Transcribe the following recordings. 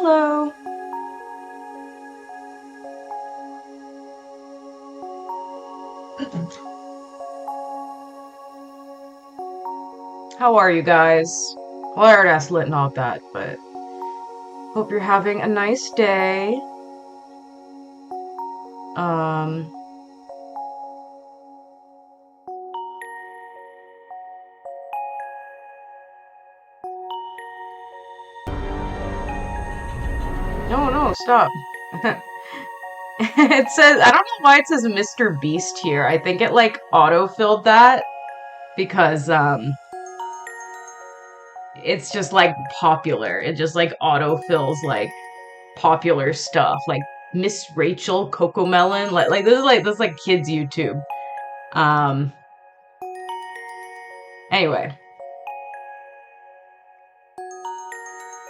Hello. How are you guys? Well, I already asked Lit and all that, but hope you're having a nice day. Um, no, no, stop. It says, I don't know why it says Mr. Beast here. I think it like auto-filled that because it's just like popular. It just like auto-fills like popular stuff, like Miss Rachel Coco Melon. Like this is like kids YouTube. Um, anyway,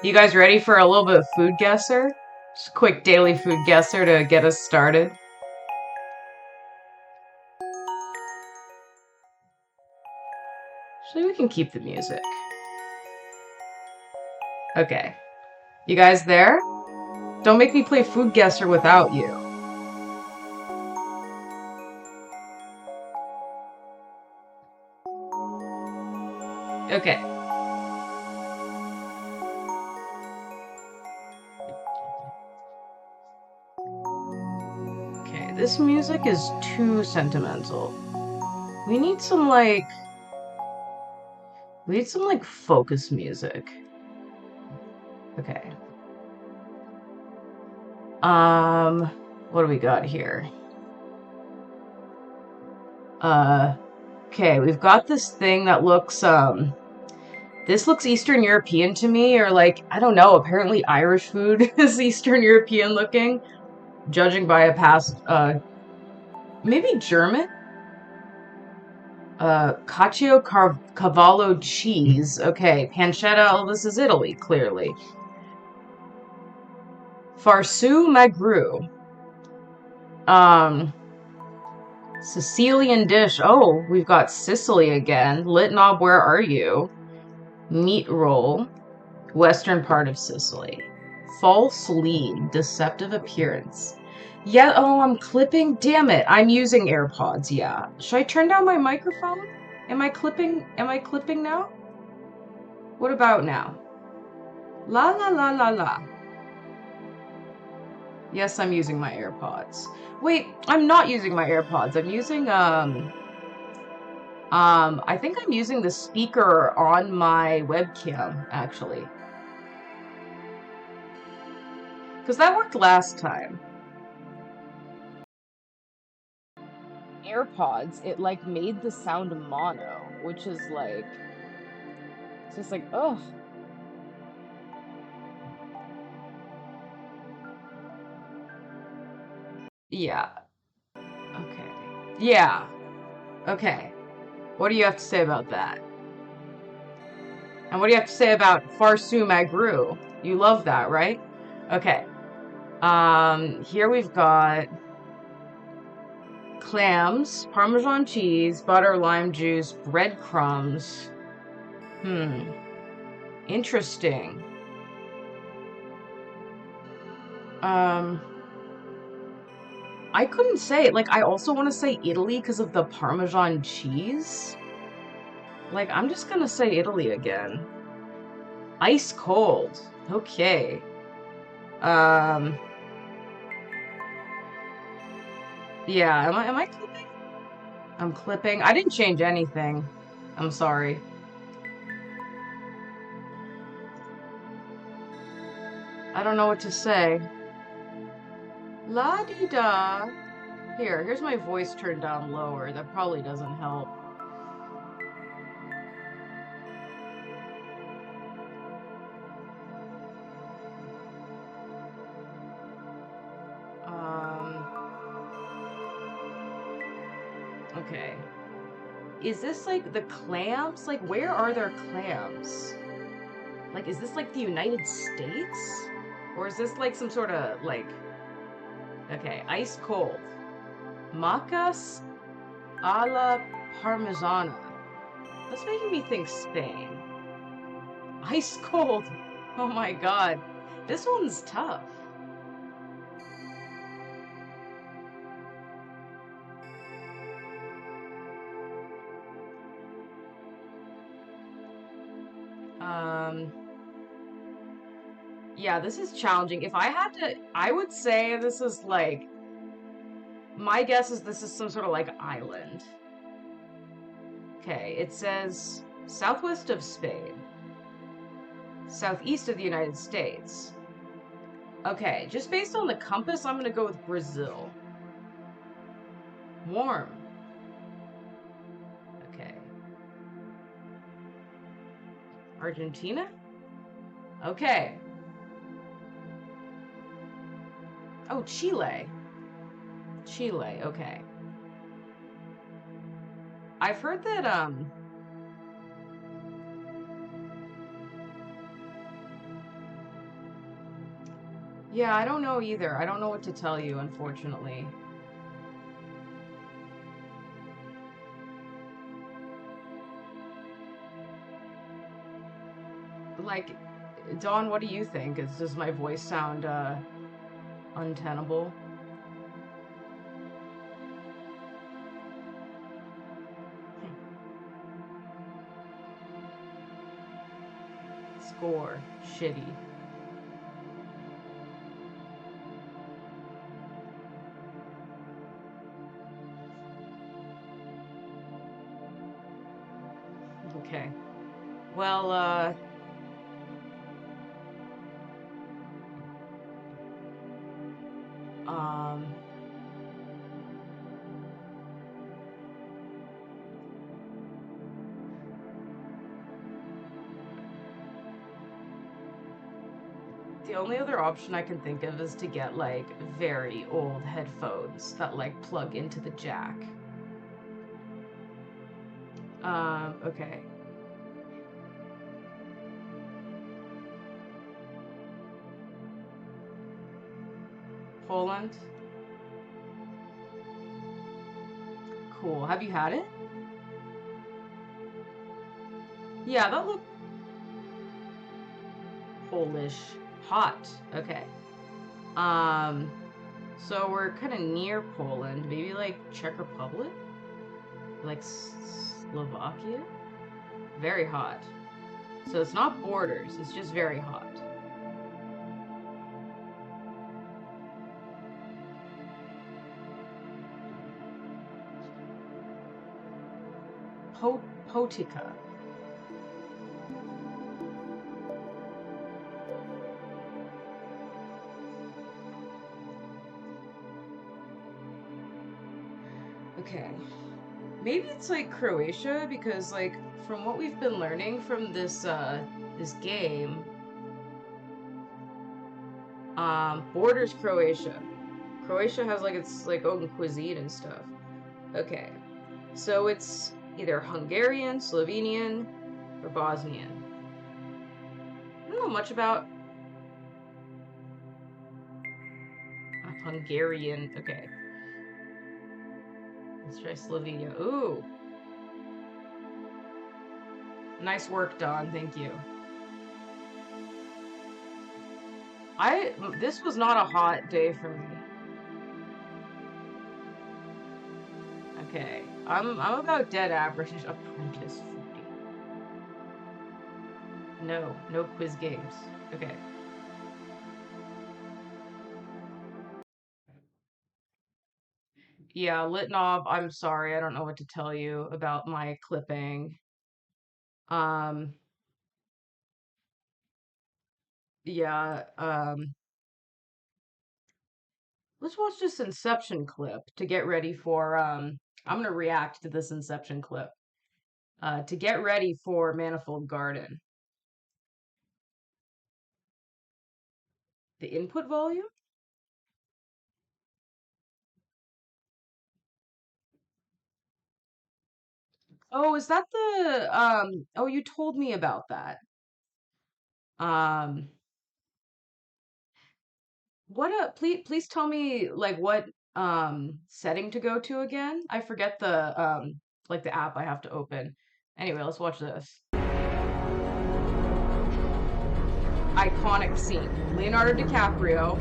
you guys ready for a little bit of food guesser? Just a quick daily food guesser to get us started. Actually, we can keep the music. Okay. You guys there? Don't make me play food guesser without you. Okay. Okay, this music is too sentimental. We need some like we need some like focus music. Okay. Um, what do we got here? Uh, okay, we've got this thing that looks, this looks Eastern European to me, or like, I don't know, apparently Irish food is Eastern European looking, judging by a past, maybe German? Cavallo cheese. Okay, pancetta, oh, this is Italy, clearly. Farsu magru. Um, Sicilian dish. Oh, we've got Sicily again. Litnob, where are you? Meat roll. Western part of Sicily. False lead. Deceptive appearance. Yeah, oh, I'm clipping. Damn it. I'm using AirPods, yeah. Should I turn down my microphone? Am I clipping? Am I clipping now? What about now? La la la la la. Yes, I'm using my AirPods. Wait, I'm not using my AirPods. I'm using, I think I'm using the speaker on my webcam, actually. Because that worked last time. AirPods, it like made the sound mono, which is like, it's just like, ugh. Yeah, okay. Yeah, okay. What do you have to say about that? And what do you have to say about Farsu Magru? You love that, right? Okay. Here we've got clams, Parmesan cheese, butter, lime juice, breadcrumbs. Hmm. Interesting. Um, I couldn't say it. Like, I also want to say Italy because of the Parmesan cheese. Like, I'm just gonna say Italy again. Ice cold. Okay. Um, yeah, am I clipping? I'm clipping. I didn't change anything. I'm sorry. I don't know what to say. La di da. Here's my voice turned down lower. That probably doesn't help. Um, okay. Is this like the clams? Like, where are there clams? Like, is this like the United States? Or is this like some sort of like, okay, ice cold. Macas a la Parmesana. That's making me think Spain. Ice cold. Oh my god. This one's tough. Um, yeah, this is challenging. If I had to, I would say this is like, my guess is this is some sort of like island. Okay, it says southwest of Spain, southeast of the United States. Okay, just based on the compass, I'm gonna go with Brazil. Warm. Okay. Argentina? Okay. Oh, Chile. Chile, okay. I've heard that, yeah, I don't know either. I don't know what to tell you, unfortunately. Like, Dawn, what do you think? Does my voice sound, untenable? Score. Shitty. Okay. Well, Um, the only other option I can think of is to get like very old headphones that like plug into the jack. Okay. Poland. Cool. Have you had it? Yeah, that looked Polish. Hot. Okay. Um, so we're kind of near Poland. Maybe like Czech Republic? Like Slovakia? Very hot. So it's not borders, it's just very hot. Po Potica. Okay. Maybe it's like Croatia because like from what we've been learning from this game, borders Croatia. Croatia has like its like own cuisine and stuff. Okay. So it's either Hungarian, Slovenian, or Bosnian. I don't know much about Hungarian. Okay. Let's try Slovenia. Ooh. Nice work, Don. Thank you. This was not a hot day for me. Okay. I'm about dead average apprentice foodie. No, no quiz games. Okay. Yeah, Litnov, I'm sorry. I don't know what to tell you about my clipping. Um, yeah, let's watch this Inception clip to get ready for I'm gonna react to this Inception clip. To get ready for Manifold Garden. The input volume? Oh, is that the oh you told me about that. Um what please tell me like what setting to go to again? I forget the like the app I have to open. Anyway, let's watch this. Iconic scene. Leonardo DiCaprio,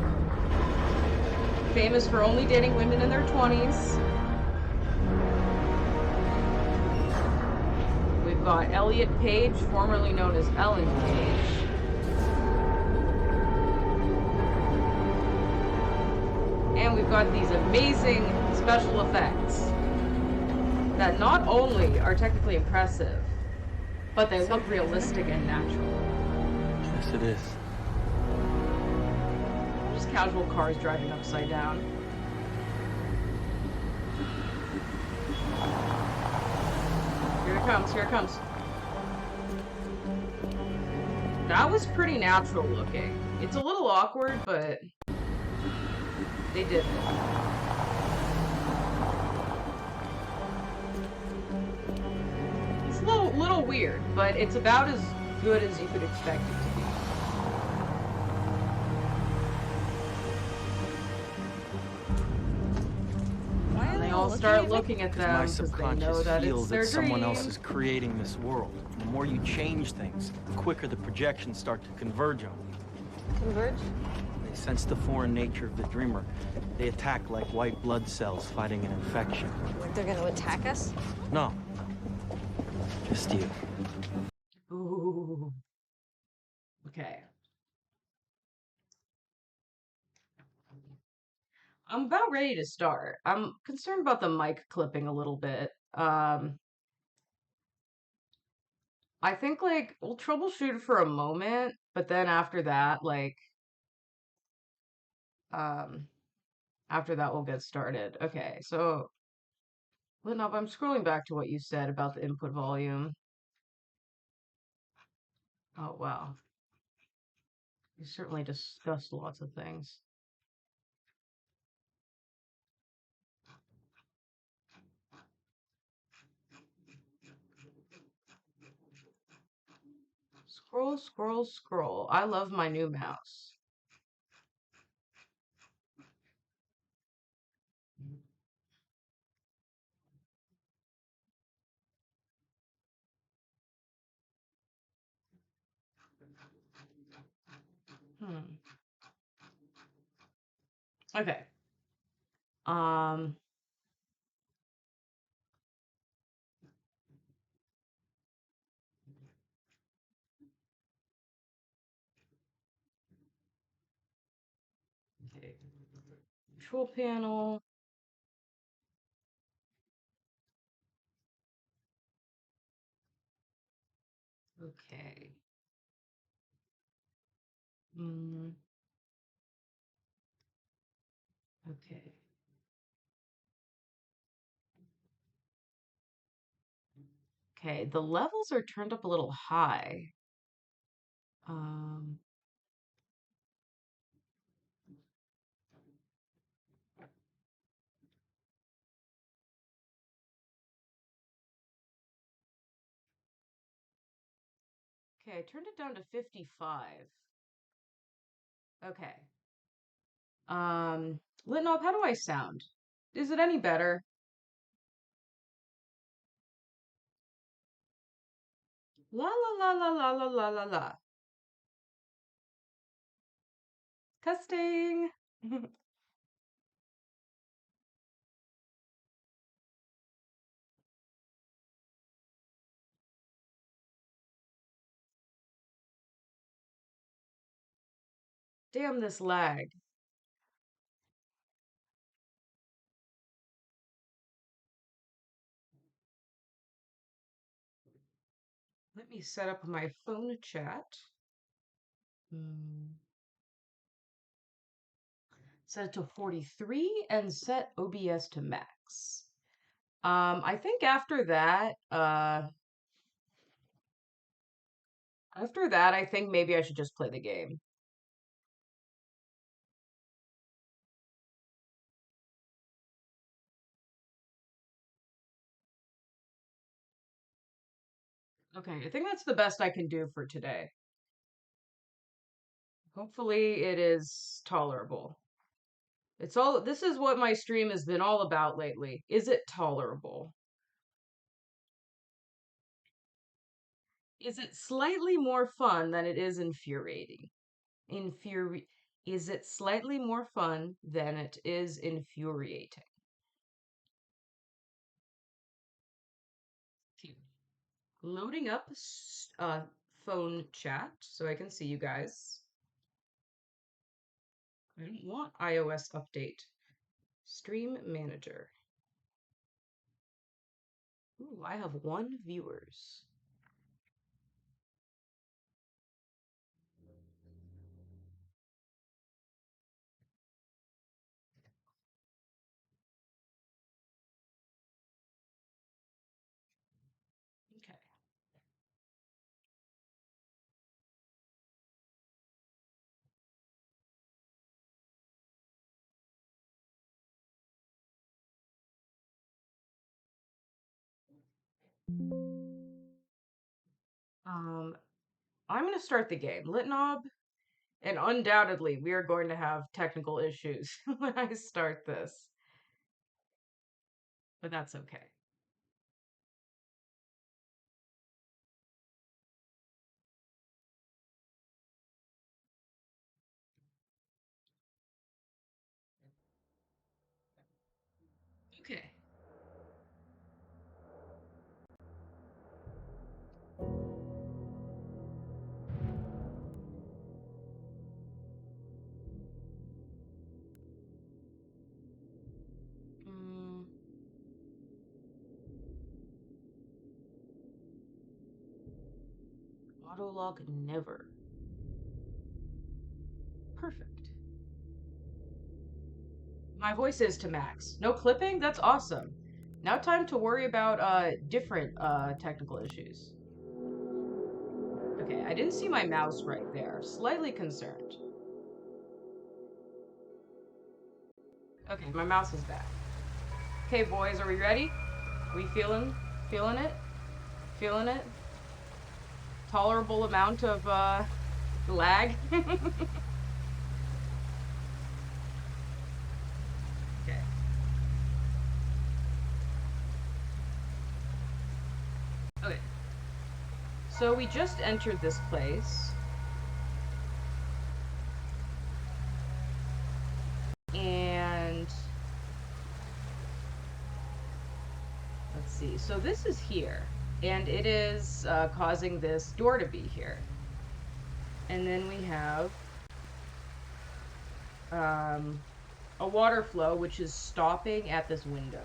famous for only dating women in their 20s. We've got Elliot Page, formerly known as Ellen Page. And we've got these amazing special effects that not only are technically impressive, but they look realistic and natural. Yes, it is. Just casual cars driving upside down. Here it comes, here it comes. That was pretty natural looking. It's a little awkward, but they did it. It's a little weird, but it's about as good as you could expect it to be. And they all start looking at them because they know that it's their dream. Someone else is creating this world. The more you change things, the quicker the projections start to converge on you. Converge? They sense the foreign nature of the dreamer. They attack like white blood cells fighting an infection. Like they're gonna attack us? No. Just you. Ooh. Okay. I'm about ready to start. I'm concerned about the mic clipping a little bit. I think like we'll troubleshoot for a moment, but then after that, like, um, After that, we'll get started. Okay, so Linov, I'm scrolling back to what you said about the input volume. Oh, wow. You certainly discussed lots of things. Scroll, scroll, scroll. I love my new mouse. Hmm. Okay. Um, okay. Control panel. Okay. Mm, okay. Okay, the levels are turned up a little high. Um, okay, I turned it down to 55. Okay. Litnov, how do I sound? Is it any better? La la la la la la la la la. Testing. Damn this lag. Let me set up my phone chat. Hmm. Set it to 43 and set OBS to max. I think after that, I think maybe I should just play the game. Okay, I think that's the best I can do for today. Hopefully it is tolerable. This is what my stream has been all about lately. Is it tolerable? Is it slightly more fun than it is infuriating? Is it slightly more fun than it is infuriating? Okay. Loading up phone chat so I can see you guys. I don't want iOS update. Stream manager. Ooh, I have 1 viewers. Okay. Um, I'm going to start the game. Litnob, and undoubtedly we are going to have technical issues when I start this, but that's okay. Okay. Mm, autolog never. Perfect. My voice is to max. No clipping? That's awesome. Now time to worry about different technical issues. Okay, I didn't see my mouse right there. Slightly concerned. Okay, my mouse is back. Okay, boys, are we ready? We feeling it? Feeling it? Tolerable amount of lag? Okay. Okay. So we just entered this place. And let's see. So this is here. And it is causing this door to be here. And then we have um, a water flow, which is stopping at this window.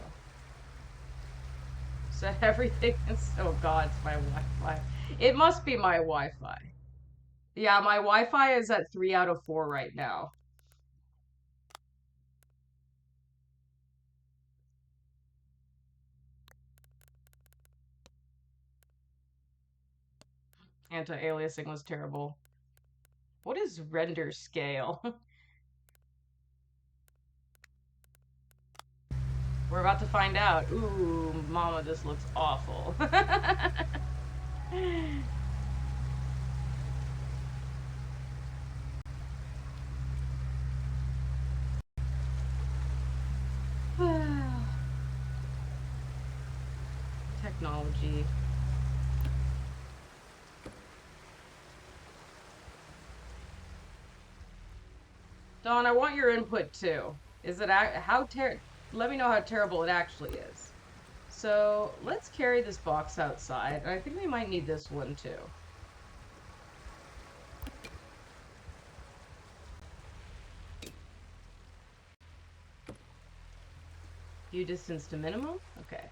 So everything is, oh God, it's my Wi-Fi. It must be my Wi-Fi. Yeah, my Wi-Fi is at 3 out of 4 right now. Anti-aliasing was terrible. What is render scale? We're about to find out. Ooh, mama, this looks awful. Technology. Dawn, I want your input too. Is it how let me know how terrible it actually is. So let's carry this box outside. I think we might need this one too. View distance to minimum? Okay.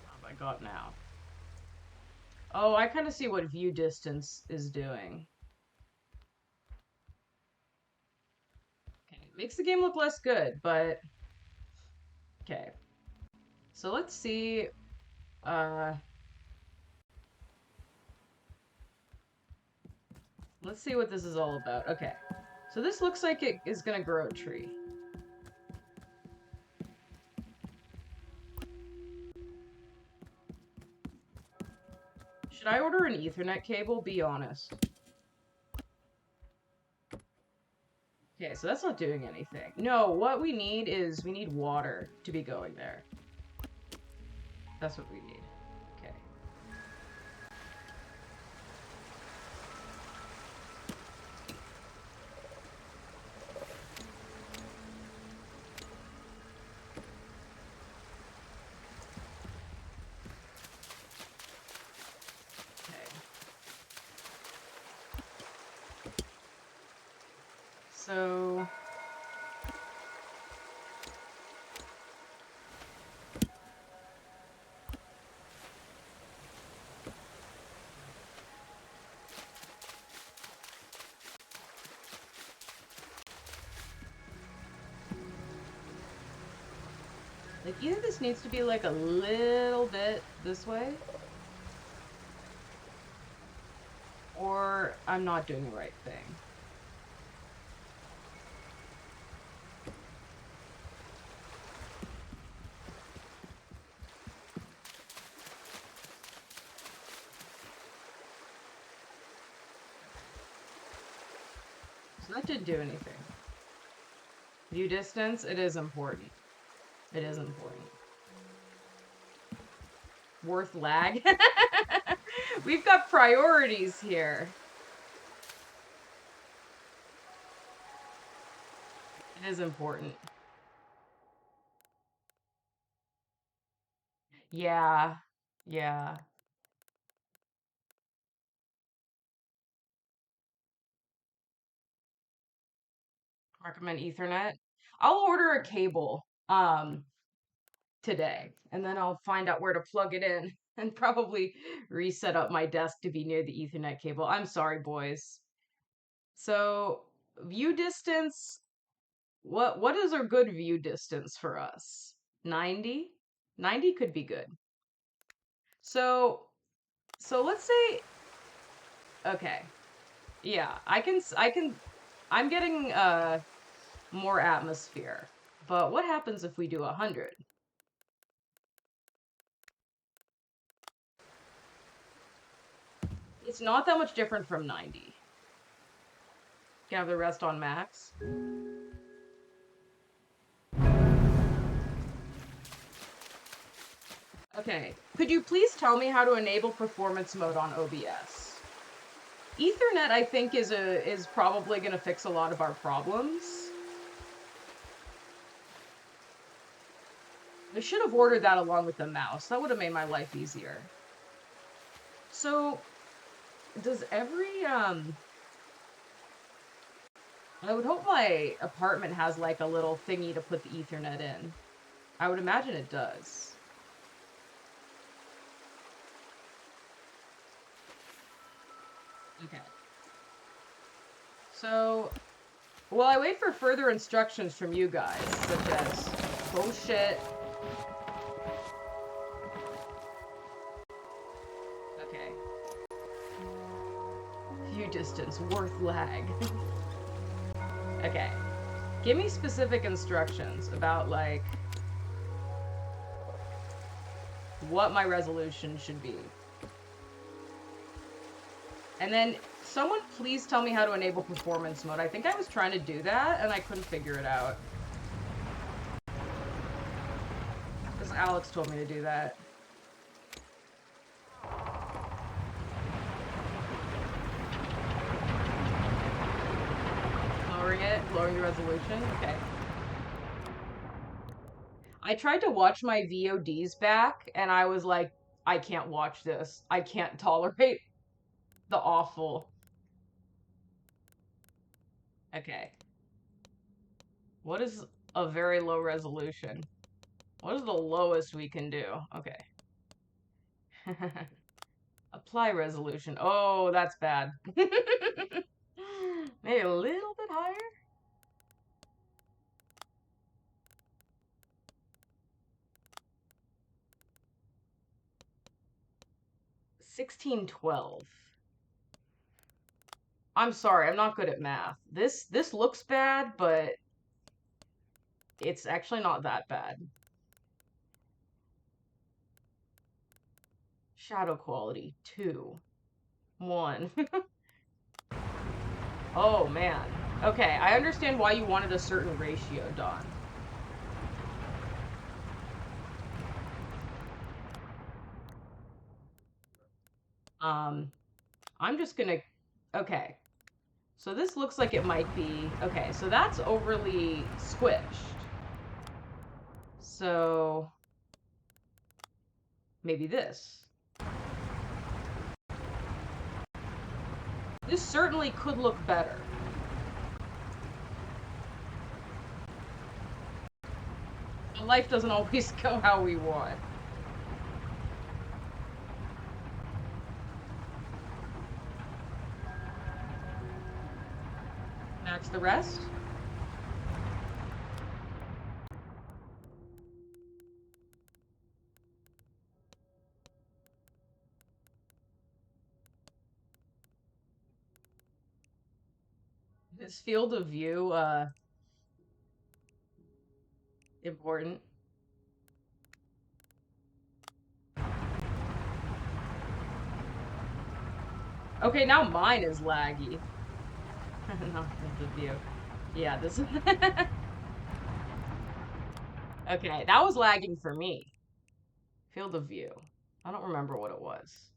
What have I got now? Oh, I kind of see what view distance is doing. Okay, makes the game look less good, but okay. So let's see. Uh, let's see what this is all about. Okay, so this looks like it is gonna grow a tree. Should I order an Ethernet cable? Be honest. Okay, so that's not doing anything. No, what we need is we need water to be going there. That's what we need. Okay. Okay. So like either this needs to be like a little bit this way, or I'm not doing the right thing. So that didn't do anything. View distance, it is important. It is important. Worth lag. We've got priorities here. It is important. Yeah. Yeah. Recommend Ethernet. I'll order a cable. today, and then I'll find out where to plug it in and probably reset up my desk to be near the Ethernet cable. I'm sorry, boys. So, view distance, what is a good view distance for us? 90? 90 could be good. So let's say okay. Yeah, I'm getting more atmosphere. But what happens if we do 100? It's not that much different from 90. Can have the rest on max. Okay. Could you please tell me how to enable performance mode on OBS? Ethernet, I think, is probably going to fix a lot of our problems. I should have ordered that along with the mouse. That would have made my life easier. So, does every I would hope my apartment has like a little thingy to put the Ethernet in. I would imagine it does. Okay. So, while I wait for further instructions from you guys, such as, oh shit. Okay. View distance, worth lag. Okay. Give me specific instructions about, like, what my resolution should be. And then, someone please tell me how to enable performance mode. I think I was trying to do that, and I couldn't figure it out. Because Alex told me to do that. Lowering the resolution? Okay. I tried to watch my VODs back, and I was like, I can't watch this. I can't tolerate the awful. Okay. What is a very low resolution? What is the lowest we can do? Okay. Apply resolution. Oh, that's bad. Maybe a little bit higher? $16.12. I'm sorry, I'm not good at math. This looks bad, but it's actually not that bad. Shadow quality 2. 1. Oh man. Okay, I understand why you wanted a certain ratio, Don. I'm just gonna... Okay. So this looks like it might be... Okay, so that's overly squished. So... Maybe this. This certainly could look better. But life doesn't always go how we want. Max the rest. Is field of view important? Okay, now mine is laggy. Not field of view. Yeah, this is... Okay, that was lagging for me. Field of view. I don't remember what it was.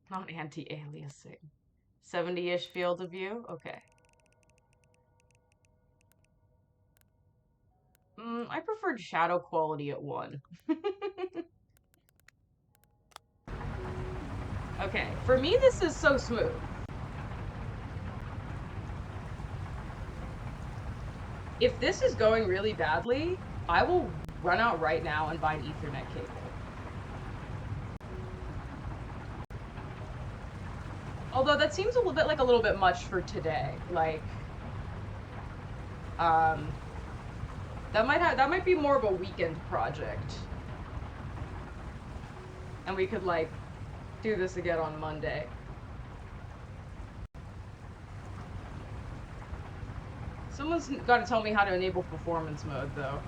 Not anti-aliasing. 70-ish field of view? Okay. I preferred shadow quality at 1. Okay, for me this is so smooth. If this is going really badly, I will run out right now and buy an Ethernet cable. Although that seems a little bit like a little bit much for today. Like, um, that might be more of a weekend project, and we could like do this again on Monday. Someone's got to tell me how to enable performance mode, though.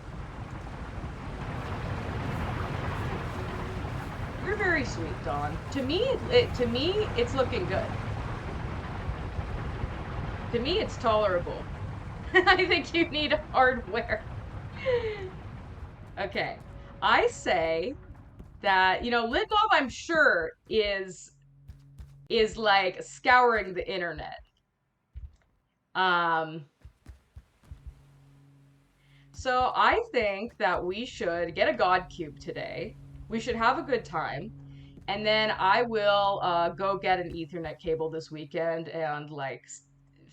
You're very sweet, Dawn. To me, it's looking good. To me, it's tolerable. I think you need hardware. Okay. I say that, you know, Lidnob, I'm sure, is like scouring the internet. Um, so I think that we should get a God Cube today. We should have a good time. And then I will go get an Ethernet cable this weekend and like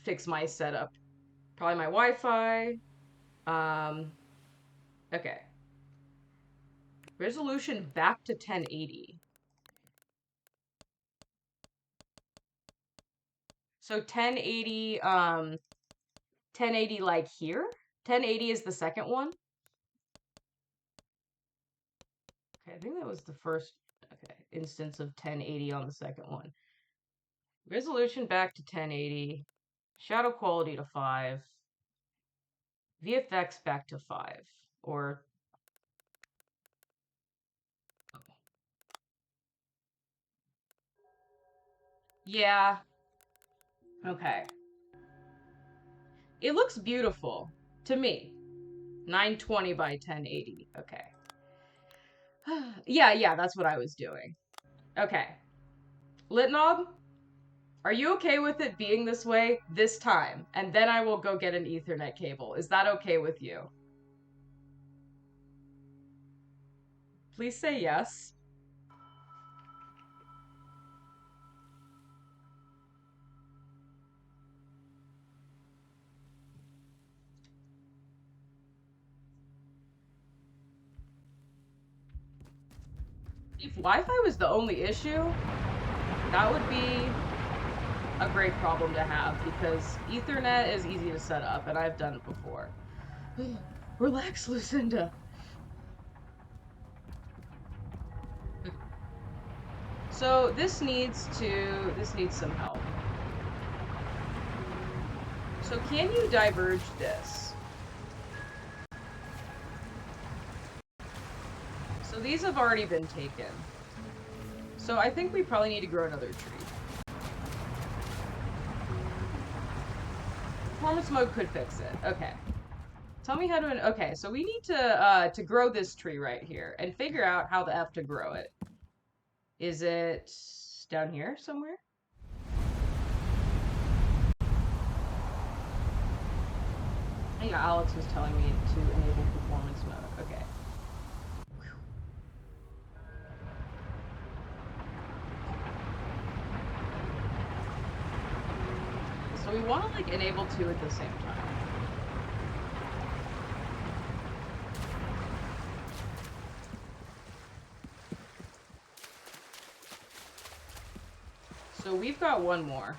fix my setup. Probably my Wi-Fi. Um, okay. Resolution back to 1080. So 1080 like here. 1080 is the second one. Okay, I think that was the first instance of 1080 on the second one. Resolution back to 1080. Shadow quality to 5. VFX back to 5. Or yeah. Okay. It looks beautiful to me. 920 by 1080. Okay. Yeah, that's what I was doing. Okay. Litnob, are you okay with it being this way this time? And then I will go get an Ethernet cable. Is that okay with you? Please say yes. If Wi-Fi was the only issue, that would be a great problem to have because Ethernet is easy to set up and I've done it before. Relax, Lucinda. So this needs some help. So can you diverge this? So these have already been taken. So I think we probably need to grow another tree. Performance mode could fix it. Okay. Tell me how to... Okay, so we need to grow this tree right here and figure out how the F to grow it. Is it down here somewhere? Yeah, Alex was telling me to enable performance mode. Okay. So we want to like enable two at the same time. So we've got one more.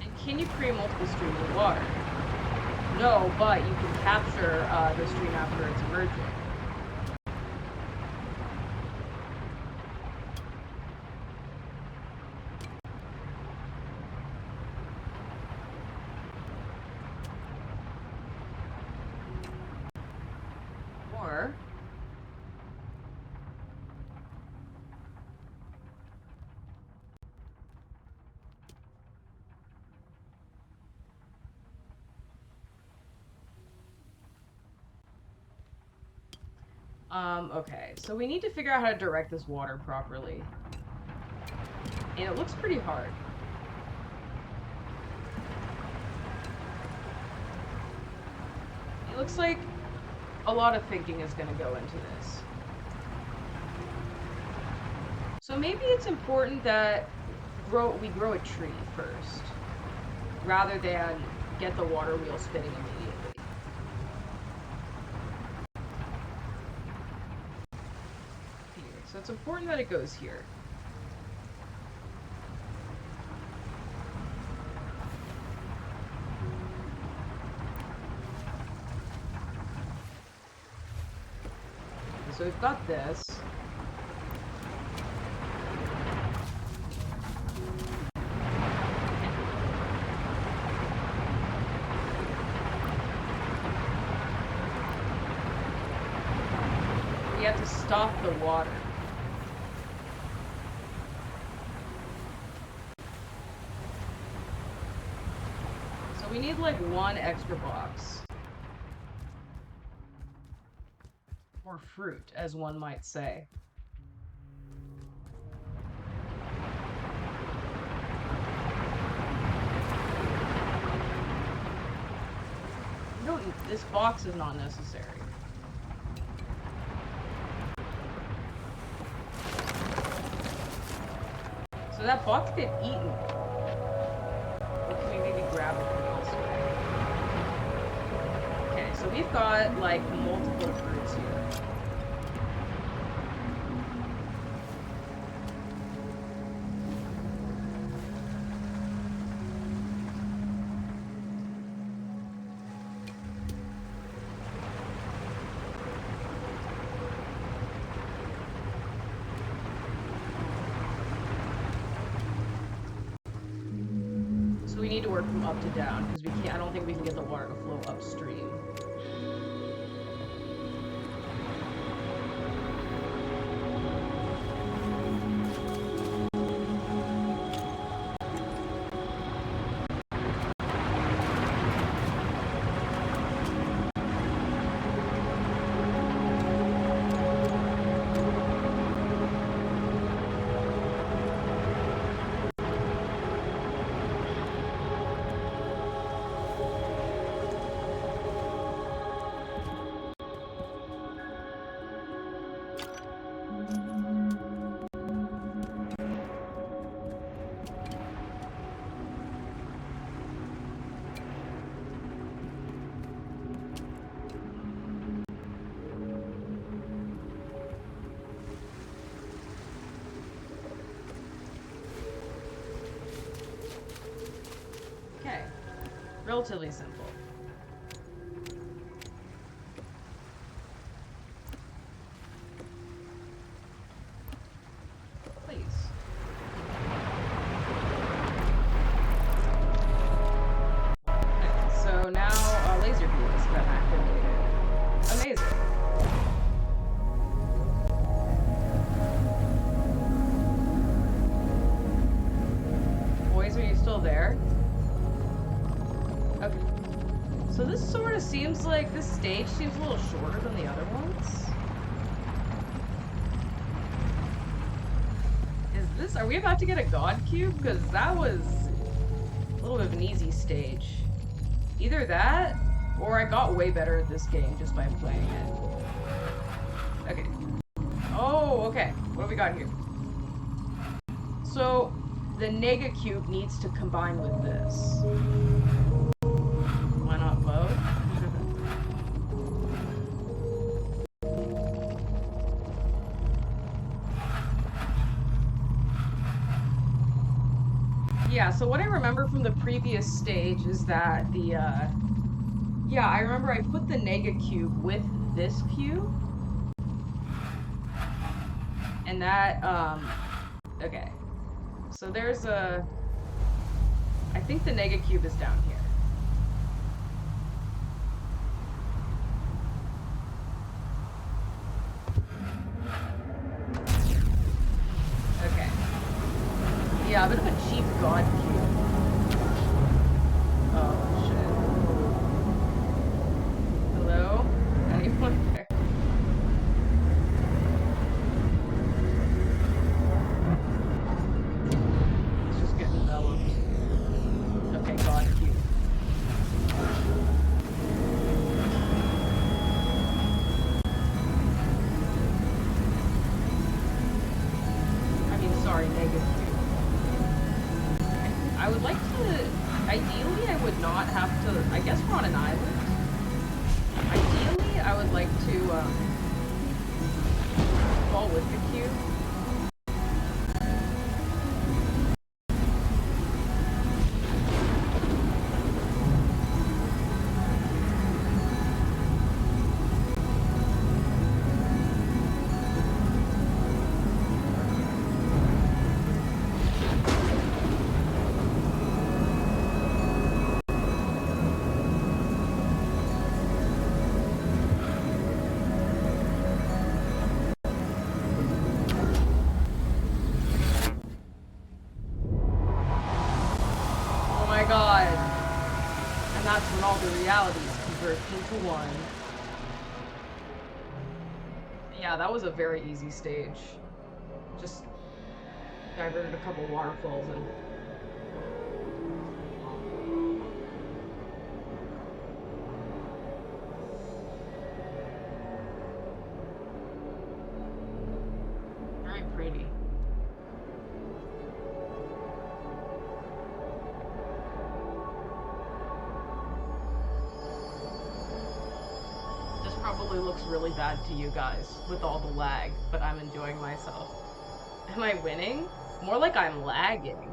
And can you create multiple streams of water? No, but you can capture the stream after it's emerging. Or okay, so we need to figure out how to direct this water properly. And it looks pretty hard. It looks like a lot of thinking is going to go into this. So maybe it's important that we grow a tree first, rather than get the water wheel spinning immediately. Here. So it's important that it goes here. So we've got this. We have to stop the water. So we need like one extra box. Or fruit, as one might say. No, this box is not necessary. So that box get eaten. Or can we maybe grab it from elsewhere? Okay, so we've got like multiple fruits here. So we need to work from up to down because we can't. I don't think we can get the water to flow upstream. Okay, relatively simple. Please. Okay, so now laser beam has been activated. Amazing. Boys, are you still there? Okay. So this sort of seems like, this stage seems a little shorter than the other ones. Is this, are we about to get a god cube? Because that was a little bit of an easy stage. Either that, or I got way better at this game just by playing it. Okay. Oh, okay. What have we got here? So, the Nega Cube needs to combine with this. Why not both? Yeah, so what I remember from the previous stage is that the, yeah, I remember I put the Nega Cube with this cube. And that, okay. So there's a, I think the Nega Cube is down here. Okay. Yeah, a bit of a cheap god cube. Oh, shit. Hello? Anyone there? It's just getting enveloped. Okay, god cube. Ideally, I would not have to. I guess we're on an island. Ideally, I would like to fall with the cube. Into one. Yeah, that was a very easy stage. Just diverted a couple waterfalls and very pretty. Probably looks really bad to you guys with all the lag, but I'm enjoying myself. Am I winning? More like I'm lagging.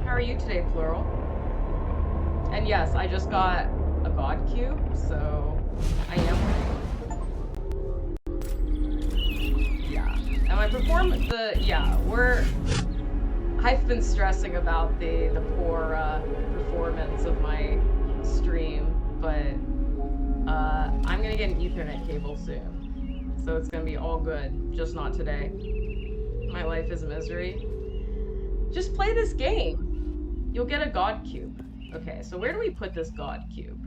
How are you today, Plural? And yes, I just got a God cube, so I am winning. And my I've been stressing about the poor performance of my stream, but I'm gonna get an Ethernet cable soon, so it's gonna be all good. Just not today. My life is misery. Just play this game. You'll get a God cube. Okay, so where do we put this God cube?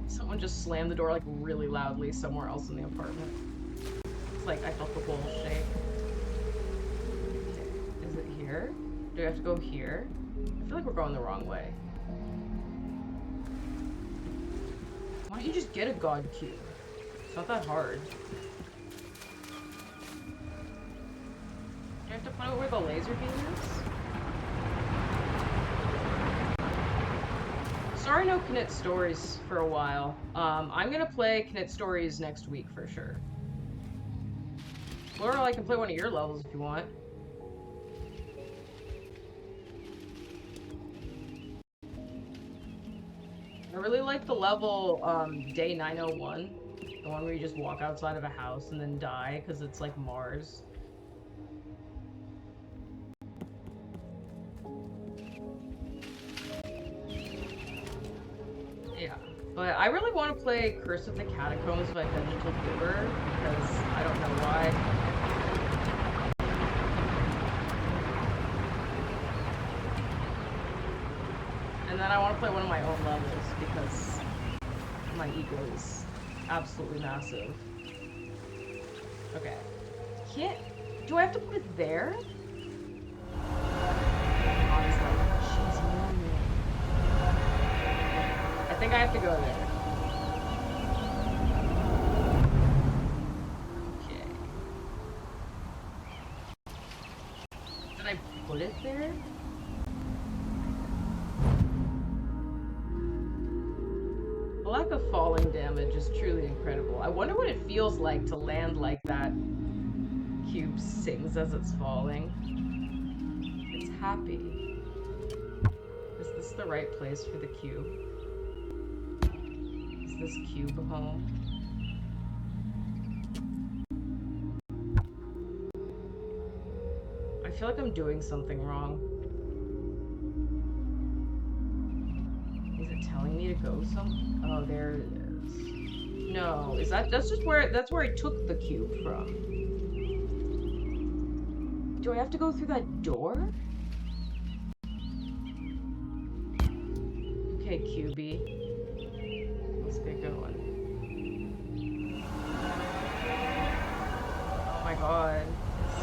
Someone just slammed the door like really loudly somewhere else in the apartment. It's like I felt the wall shake. Okay. Is it here? Do I have to go here? I feel like we're going the wrong way. Why don't you just get a God cube? It's not that hard. Do I have to put it where the laser beam is? Sorry, no Knit Stories for a while. I'm gonna play Knit Stories next week for sure. Laurel, I can play one of your levels if you want. I really like the level Day 901. The one where you just walk outside of a house and then die because it's like Mars. Yeah, but I really want to play Curse of the Catacombs by Vegetal Giver because I don't know why. And then I want to play one of my own levels because my ego is absolutely massive. Okay. Can't... Do I have to put it there? I think I have to go there. Okay. Did I put it there? The lack of falling damage is truly incredible. I wonder what it feels like to land like that. Cube sings as it's falling. It's happy. Is this the right place for the cube? Is this cube home? I feel like I'm doing something wrong. Is it telling me to go some? Oh, there it is. No, is that's just where, that's where I took the cube from. Do I have to go through that door? Okay, QB. Let's get going. Oh my god. It's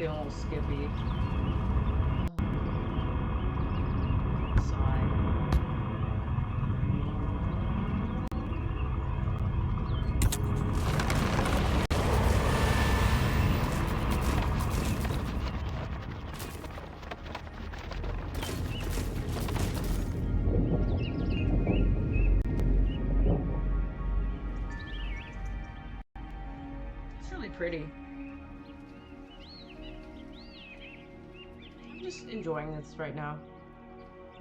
Feeling a little skippy. Sigh. It's really pretty. I'm just enjoying this right now.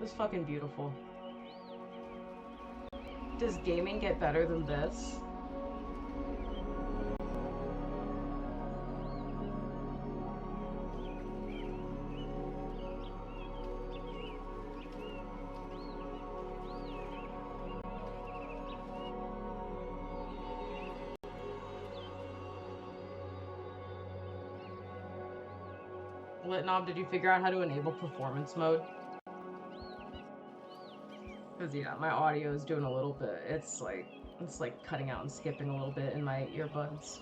It's fucking beautiful. Does gaming get better than this? Litnob, did you figure out how to enable performance mode? Because yeah, my audio is doing a little bit. It's like cutting out and skipping a little bit in my earbuds.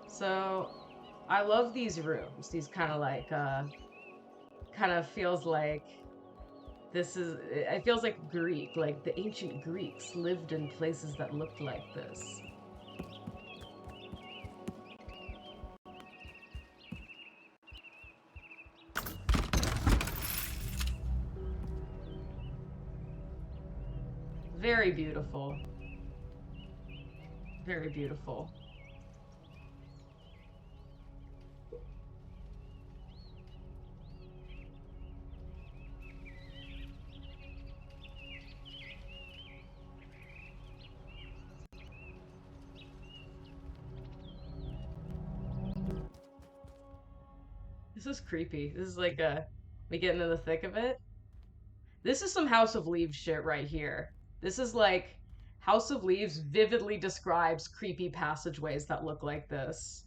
So I love these rooms. These kind of like kind of feels like this is it feels like Greek, like the ancient Greeks lived in places that looked like this. Very beautiful. Very beautiful. This is creepy. This is like we getting in the thick of it. This is some House of Leaves shit right here. This is like House of Leaves vividly describes creepy passageways that look like this.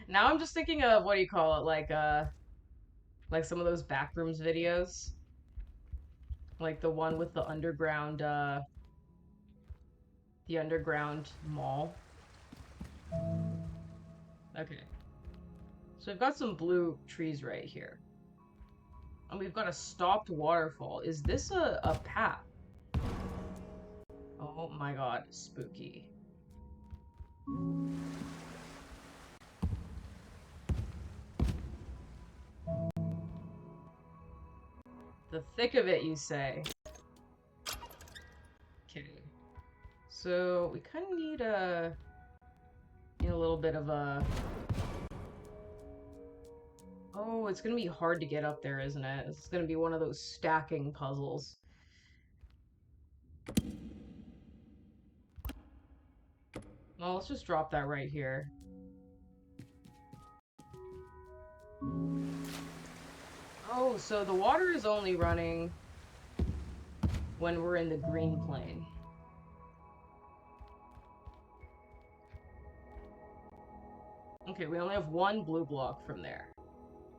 Now I'm just thinking of what do you call it? Like some of those backrooms videos. Like the one with the underground mall. Okay. So we've got some blue trees right here. And we've got a stopped waterfall. Is this a path? Oh my god, spooky. The thick of it, you say? Okay. So we kind of need a little bit of a... Oh, it's gonna be hard to get up there, isn't it? It's gonna be one of those stacking puzzles. Well, let's just drop that right here. Oh, so the water is only running when we're in the green plane. Okay, we only have one blue block from there.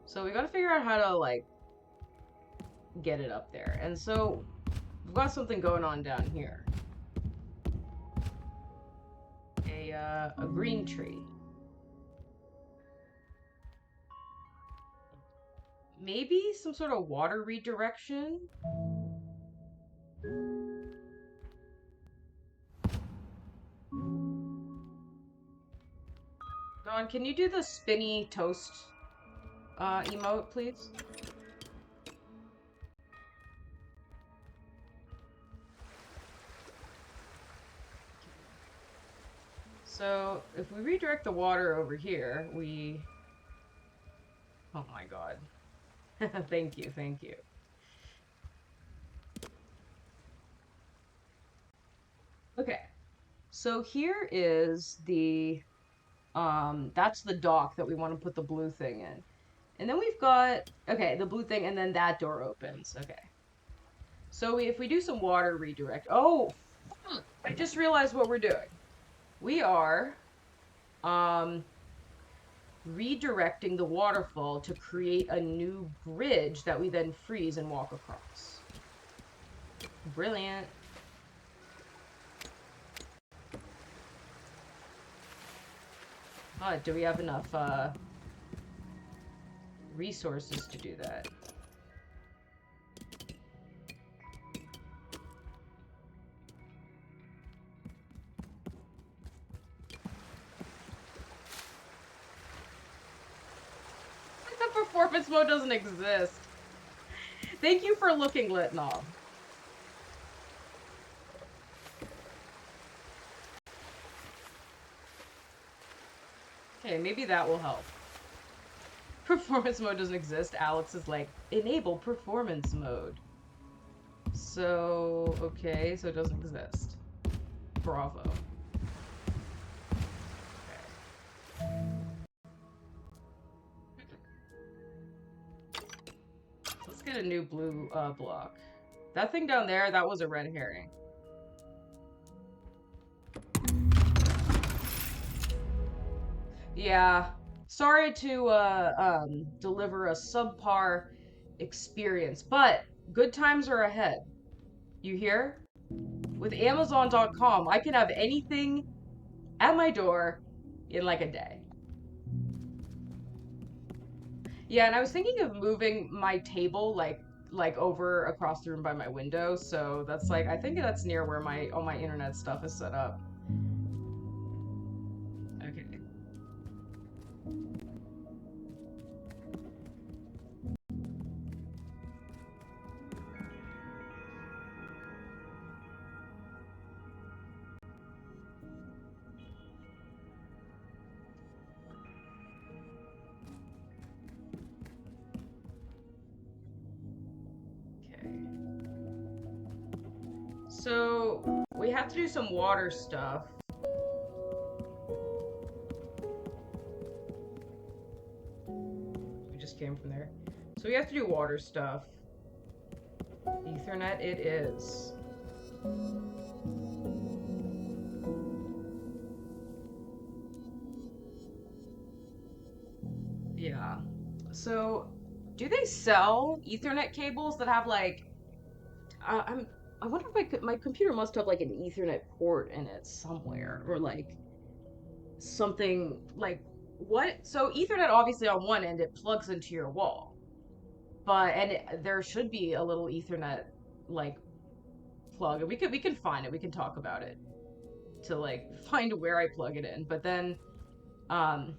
So we gotta figure out how to, like, get it up there. And so we've got something going on down here. A green tree. Maybe some sort of water redirection? Dawn, can you do the spinny toast emote, please? So, if we redirect the water over here, we... Oh my god. Thank you, thank you. Okay. So here is that's the dock that we want to put the blue thing in. And then we've got, okay, the blue thing, and then that door opens. Okay. So if we do some water redirect, oh, I just realized what we're doing. We are, redirecting the waterfall to create a new bridge that we then freeze and walk across. Brilliant. Do we have enough resources to do that? The performance mode doesn't exist. Thank you for looking, Litnob. Okay, maybe that will help. Performance mode doesn't exist. Alex is like, enable performance mode. So, okay, so it doesn't exist. Bravo. Let's get a new blue block. That thing down there, that was a red herring. Yeah. Sorry to deliver a subpar experience, but good times are ahead. You hear? With Amazon.com, I can have anything at my door in like a day. Yeah, and I was thinking of moving my table like over across the room by my window, so that's like I think that's near where my all my internet stuff is set up. Okay. Okay. So we have to do some water stuff. We just came from there. So we have to do water stuff. Ethernet it is. Yeah. So do they sell Ethernet cables that have like I wonder if my computer must have like an Ethernet port in it somewhere or like something like what? So Ethernet obviously on one end it plugs into your wall, but there should be a little Ethernet like plug, and we can find it. We can talk about it to like find where I plug it in. But then, um,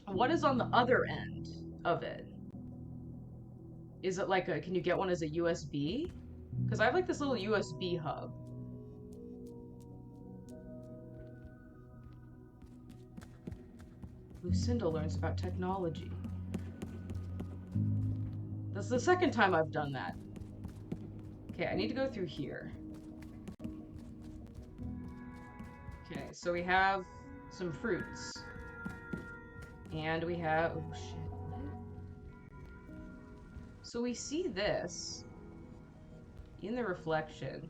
what is on the other end of it? Is it like a? Can you get one as a USB? Because I have like this little USB hub. Lucinda learns about technology. That's the second time I've done that. Okay, I need to go through here. Okay, so we have some fruits. And we have... Oh, shit. What? So we see this in the reflection.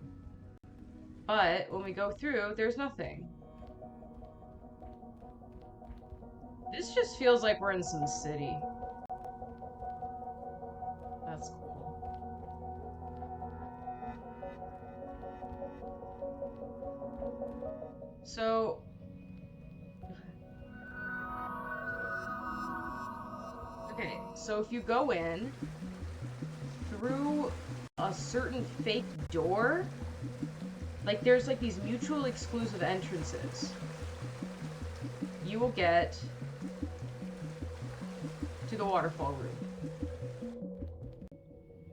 But when we go through, there's nothing. This just feels like we're in some city. That's cool. So... Okay, so if you go in through a certain fake door, like there's like these mutual exclusive entrances, you will get to the waterfall room.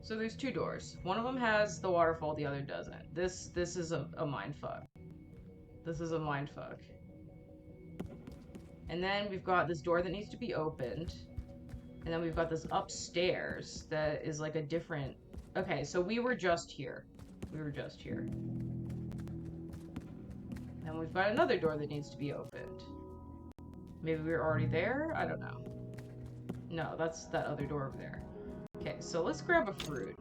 So there's two doors. One of them has the waterfall, the other doesn't. This is a mindfuck. This is a mindfuck. And then we've got this door that needs to be opened. And then we've got this upstairs that is like a different... Okay, so we were just here. We were just here. And we've got another door that needs to be opened. Maybe we were already there? I don't know. No, that's that other door over there. Okay, so let's grab a fruit.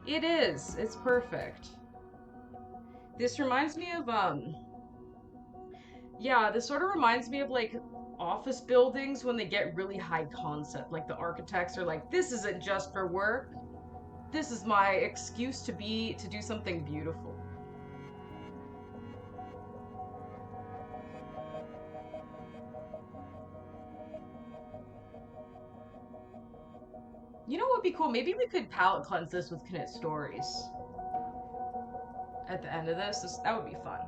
It is! It's perfect. This reminds me of, yeah, this sort of reminds me of, like, office buildings when they get really high concept. Like, the architects are like, this isn't just for work. This is my excuse to do something beautiful. You know what would be cool? Maybe we could palette cleanse this with Knit Stories at the end of this. That would be fun.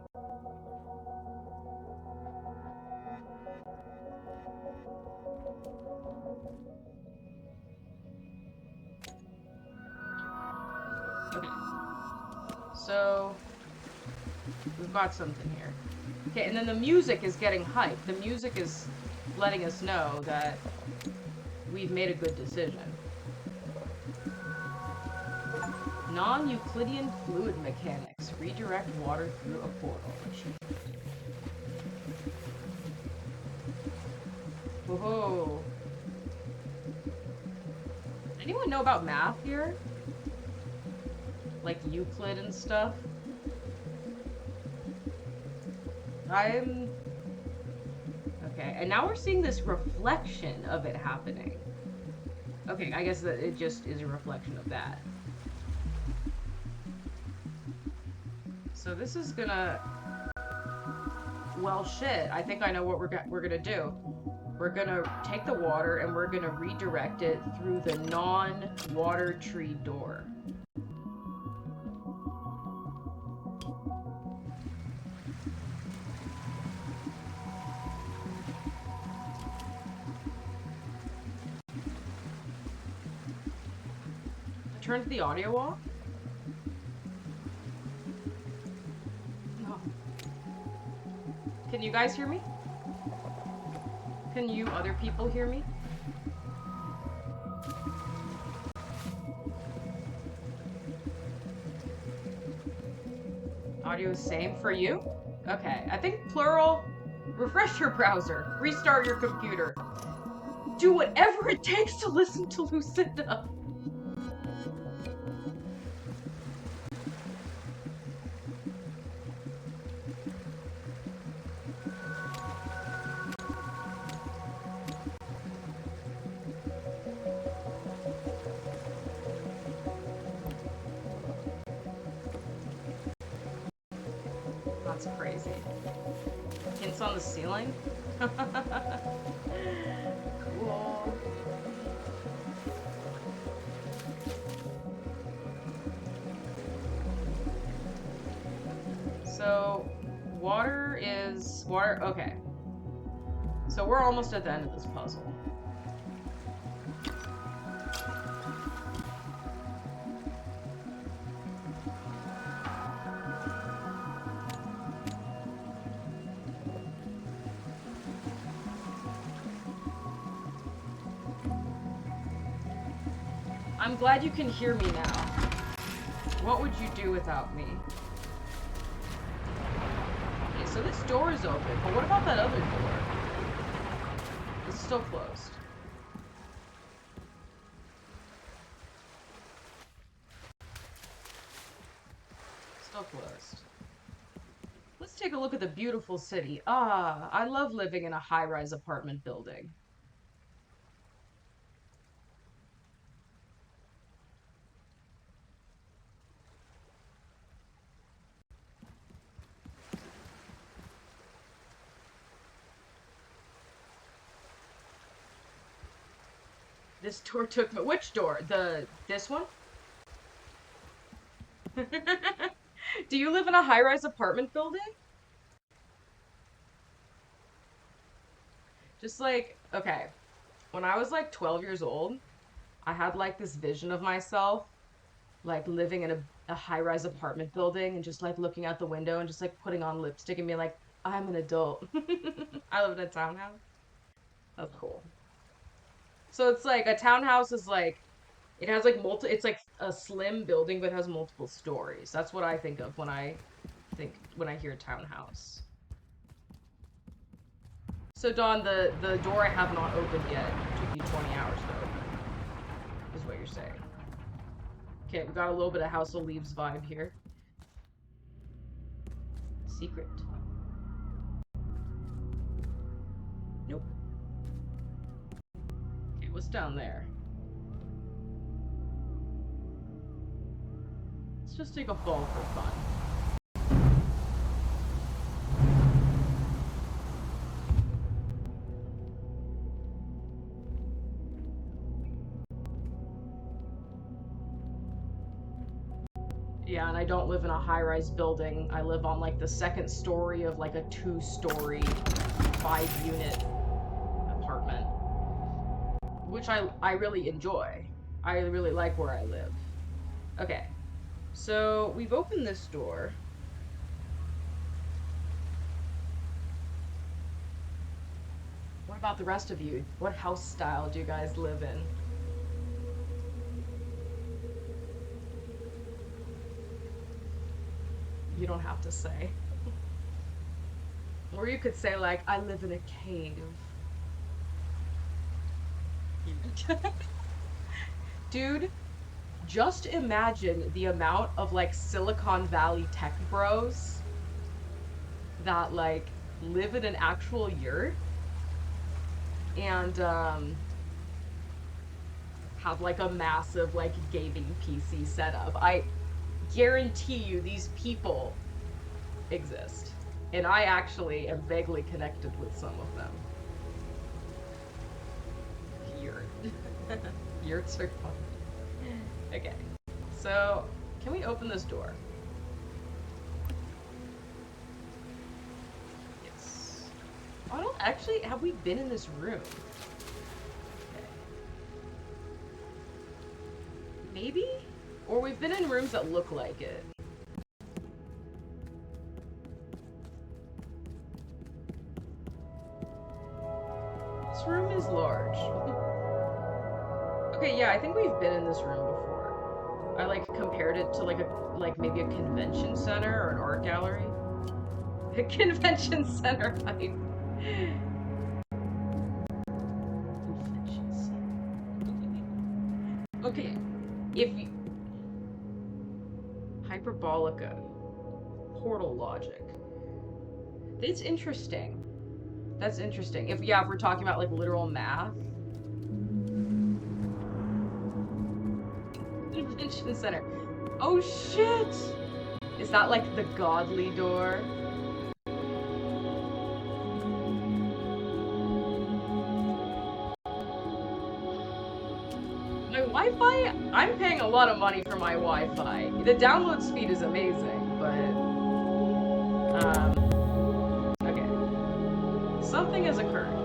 Okay. So, we've got something here. Okay, and then the music is getting hyped. The music is letting us know that we've made a good decision. Non-Euclidean fluid mechanics. Redirect water through a portal. Whoa. Anyone know about math here? Like Euclid and stuff? I'm... Okay, and now we're seeing this reflection of it happening. Okay, I guess that it just is a reflection of that. So this is gonna... Well, shit. I think I know what we're gonna do. We're gonna take the water and we're gonna redirect it through the non-water tree door. Turn the audio off? No. Can you guys hear me? Can you other people hear me? Audio is same for you? Okay, I think plural. Refresh your browser. Restart your computer. Do whatever it takes to listen to Lucinda. That's crazy. Hints on the ceiling? Cool. So, water is... Water... Okay. So we're almost at the end of this puzzle. I'm glad you can hear me now. What would you do without me? Okay, so this door is open, but what about that other door? It's still closed. Still closed. Let's take a look at the beautiful city. Ah, I love living in a high-rise apartment building. This door took me. Which door? This one? Do you live in a high-rise apartment building? Just like, okay. When I was like 12 years old, I had like this vision of myself like living in a high-rise apartment building and just like looking out the window and just like putting on lipstick and being like, I'm an adult. I live in a townhouse. That's cool. So it's like a townhouse is like it has like it's like a slim building but has multiple stories. That's what I think of when I hear townhouse. So Dawn, the door I have not opened yet. It took you 20 hours to open. Is what you're saying. Okay, we got a little bit of House of Leaves vibe here. Secret. Nope. Okay, what's down there? Let's just take a fall for fun. Yeah, and I don't live in a high-rise building. I live on like the second story of like a 2-story, 5-unit apartment, which I really enjoy. I really like where I live. Okay, so we've opened this door. What about the rest of you? What house style do you guys live in? You don't have to say. Or you could say like, I live in a cave. Dude, just imagine the amount of like Silicon Valley tech bros that like live in an actual yurt and have like a massive like gaming PC setup. I guarantee you these people exist. And I actually am vaguely connected with some of them. Yurt. Yurts are fun. Okay. So, can we open this door? Yes. Oh, I don't actually, have we been in this room? Okay. Maybe? Or we've been in rooms that look like it. This room is large. Okay, yeah, I think we've been in this room before. I like compared it to like maybe a convention center or an art gallery. A convention center hype. Convention center. Okay, if you, hyperbolica, portal logic. It's interesting. That's interesting. If yeah, if we're talking about like literal math. Convention center. Oh shit! Is that like the godly door? My Wi-Fi? I'm paying a lot of money for my Wi-Fi. The download speed is amazing, but okay. Something has occurred.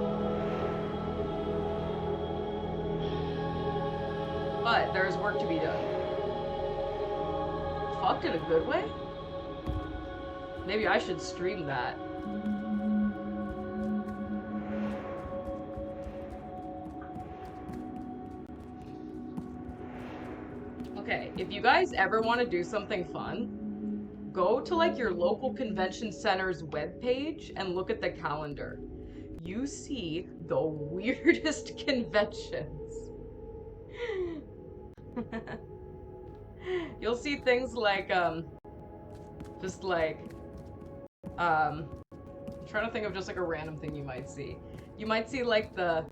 But there's work to be done. Fucked in a good way? Maybe I should stream that. Okay, if you guys ever want to do something fun, go to like your local convention center's webpage and look at the calendar. You see the weirdest conventions. You'll see things like just like I'm trying to think of just like a random thing you might see. You might see like the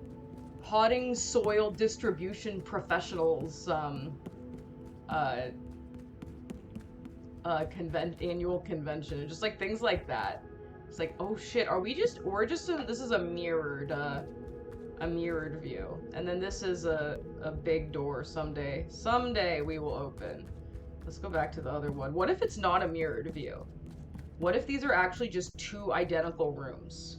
potting soil distribution professionals uh annual convention, just like things like that. It's like, oh shit, we're just in, this is a mirrored view, and then this is a big door. Someday we will open. Let's go back to the other one. What if it's not a mirrored view? What if these are actually just two identical rooms?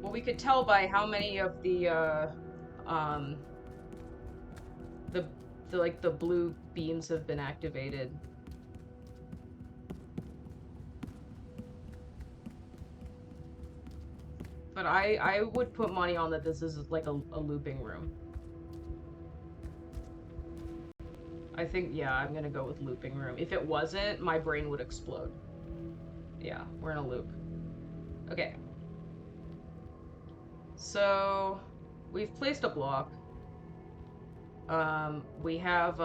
Well, we could tell by how many of um the like the blue beams have been activated. But I would put money on that this is like a looping room. I think, yeah, I'm gonna go with looping room. If it wasn't, my brain would explode. Yeah, we're in a loop. Okay. So, we've placed a block. We have,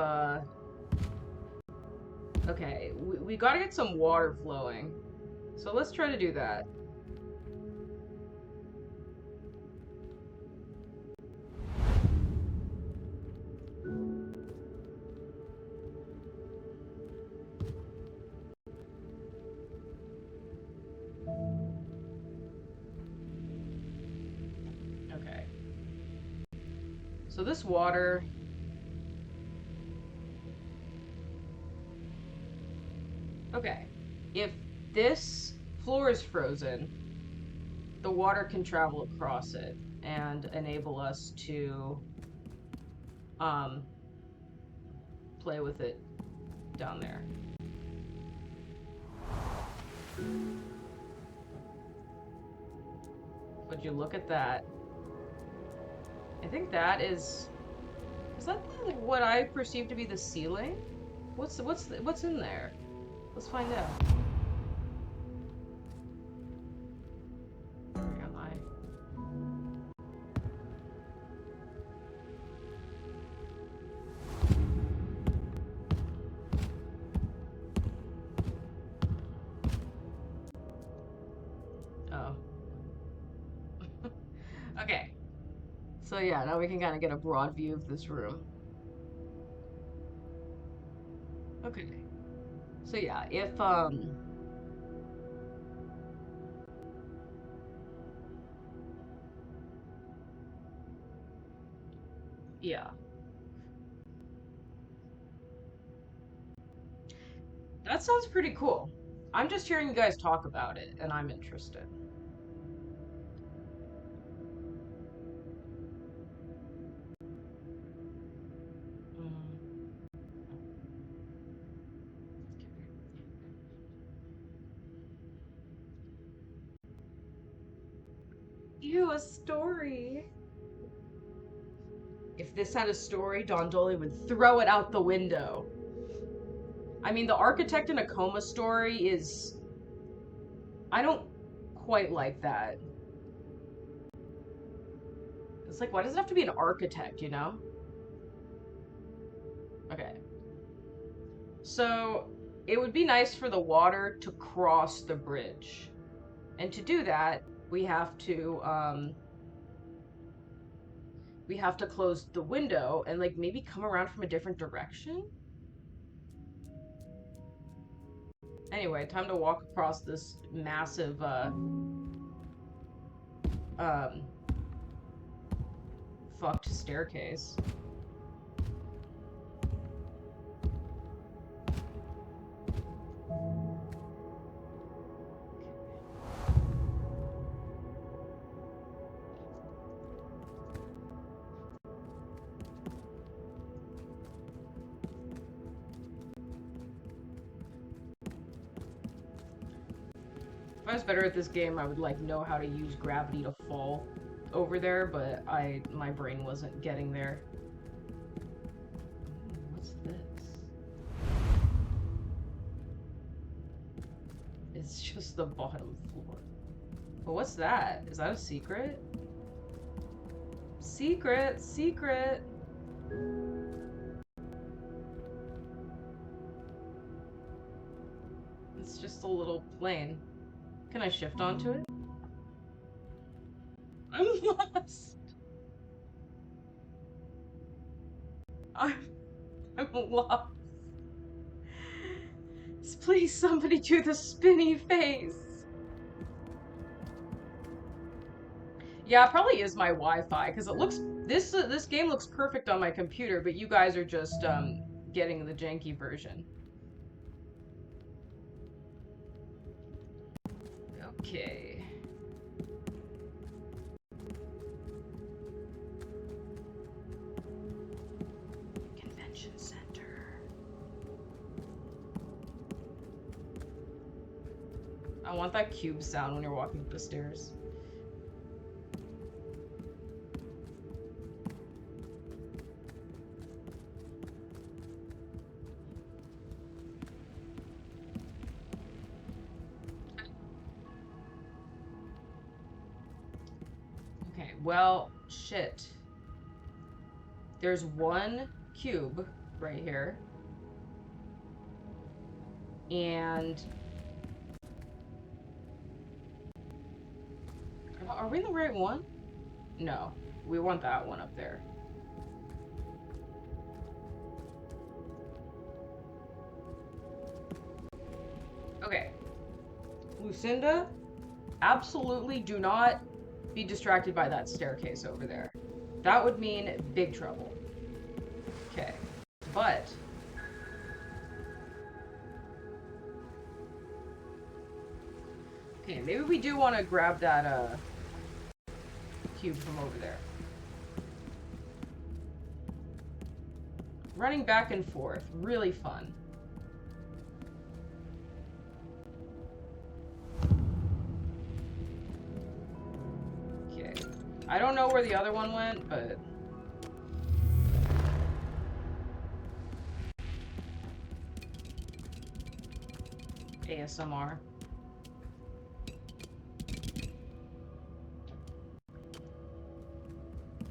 okay, we gotta get some water flowing. So let's try to do that. So So this water... Okay. If this floor is frozen, the water can travel across it and enable us to um, play with it down there. Would you look at that? I think that is that what I perceive to be the ceiling? What's in there? Let's find out. Where am I? Oh. Okay. So yeah, now we can kind of get a broad view of this room. Okay. So yeah, if yeah. That sounds pretty cool. I'm just hearing you guys talk about it and I'm interested. Mm. Ew, a story. If this had a story, Don Dolly would throw it out the window. I mean, the architect in a coma story is... I don't quite like that. It's like, why does it have to be an architect, you know? Okay. So, it would be nice for the water to cross the bridge. And to do that, we have to close the window and, like, maybe come around from a different direction? Anyway, time to walk across this massive, fucked staircase. If I was better at this game, I would like know how to use gravity to fall over there, but my brain wasn't getting there. What's this? It's just the bottom floor. But what's that? Is that a secret? Secret, secret. It's just a little plane. Can I shift onto it? I'm lost. I'm lost. Please, somebody do the spinny face. Yeah, it probably is my Wi-Fi because it looks this game looks perfect on my computer, but you guys are just getting the janky version. Okay. Convention center. I want that cube sound when you're walking up the stairs. Okay, well, shit. There's one cube right here. And... Are we in the right one? No. We want that one up there. Okay. Lucinda, absolutely do not be distracted by that staircase over there. That would mean big trouble. Okay. But okay, maybe we do want to grab that cube from over there. Running back and forth, really fun. Okay. I don't know where the other one went, but ASMR.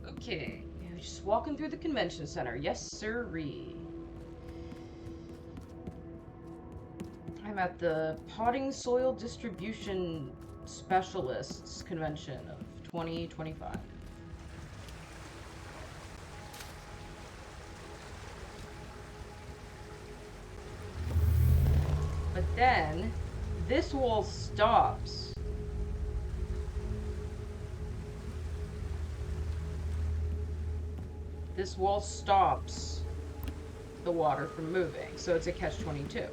Okay, just walking through the convention center. Yes, sirree. I'm at the Potting Soil Distribution Specialists Convention of 2025. But then, this wall stops. This wall stops the water from moving, so it's a catch-22.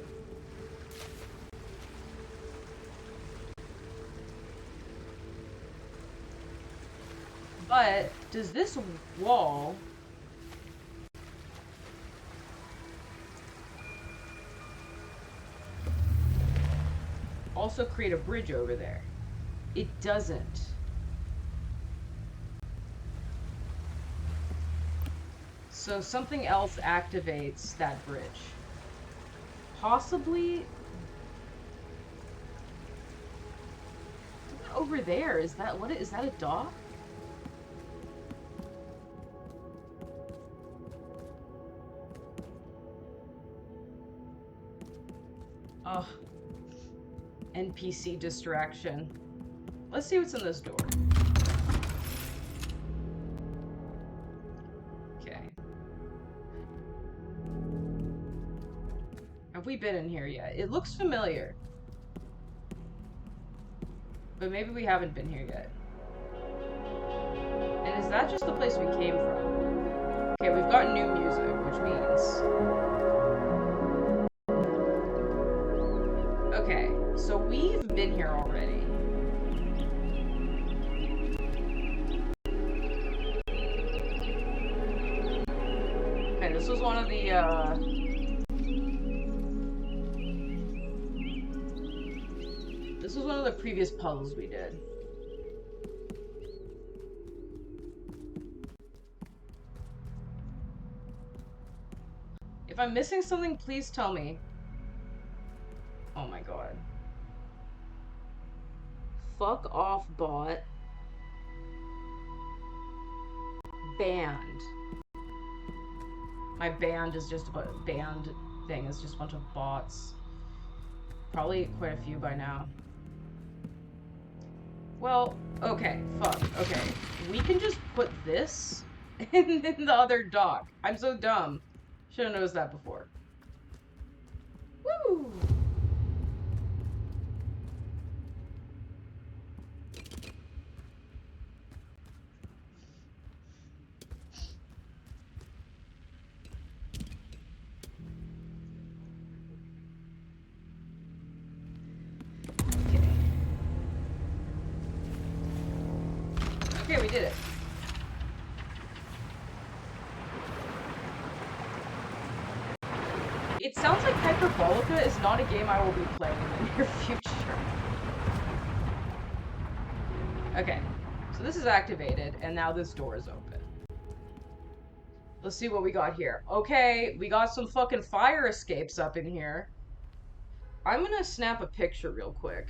But does this wall also create a bridge over there? It doesn't. So something else activates that bridge. Possibly over there. Is that what? Is that a dock? Oh, NPC distraction. Let's see what's in this door. Okay. Have we been in here yet? It looks familiar. But maybe we haven't been here yet. And is that just the place we came from? Okay, we've got new music, which means... Okay, so we've been here already. Okay, this was one of the, This was one of the previous puzzles we did. If I'm missing something, please tell me. Oh my god. Fuck off, bot. Banned. My band is just a band thing is just a bunch of bots. Probably quite a few by now. Well, okay, fuck, okay. We can just put this in the other dock. I'm so dumb. Should have noticed that before. Woo! Okay, we did it. It sounds like Hyperbolica is not a game I will be playing in the near future. Okay, so this is activated, and now this door is open. Let's see what we got here. Okay, we got some fucking fire escapes up in here. I'm gonna snap a picture real quick.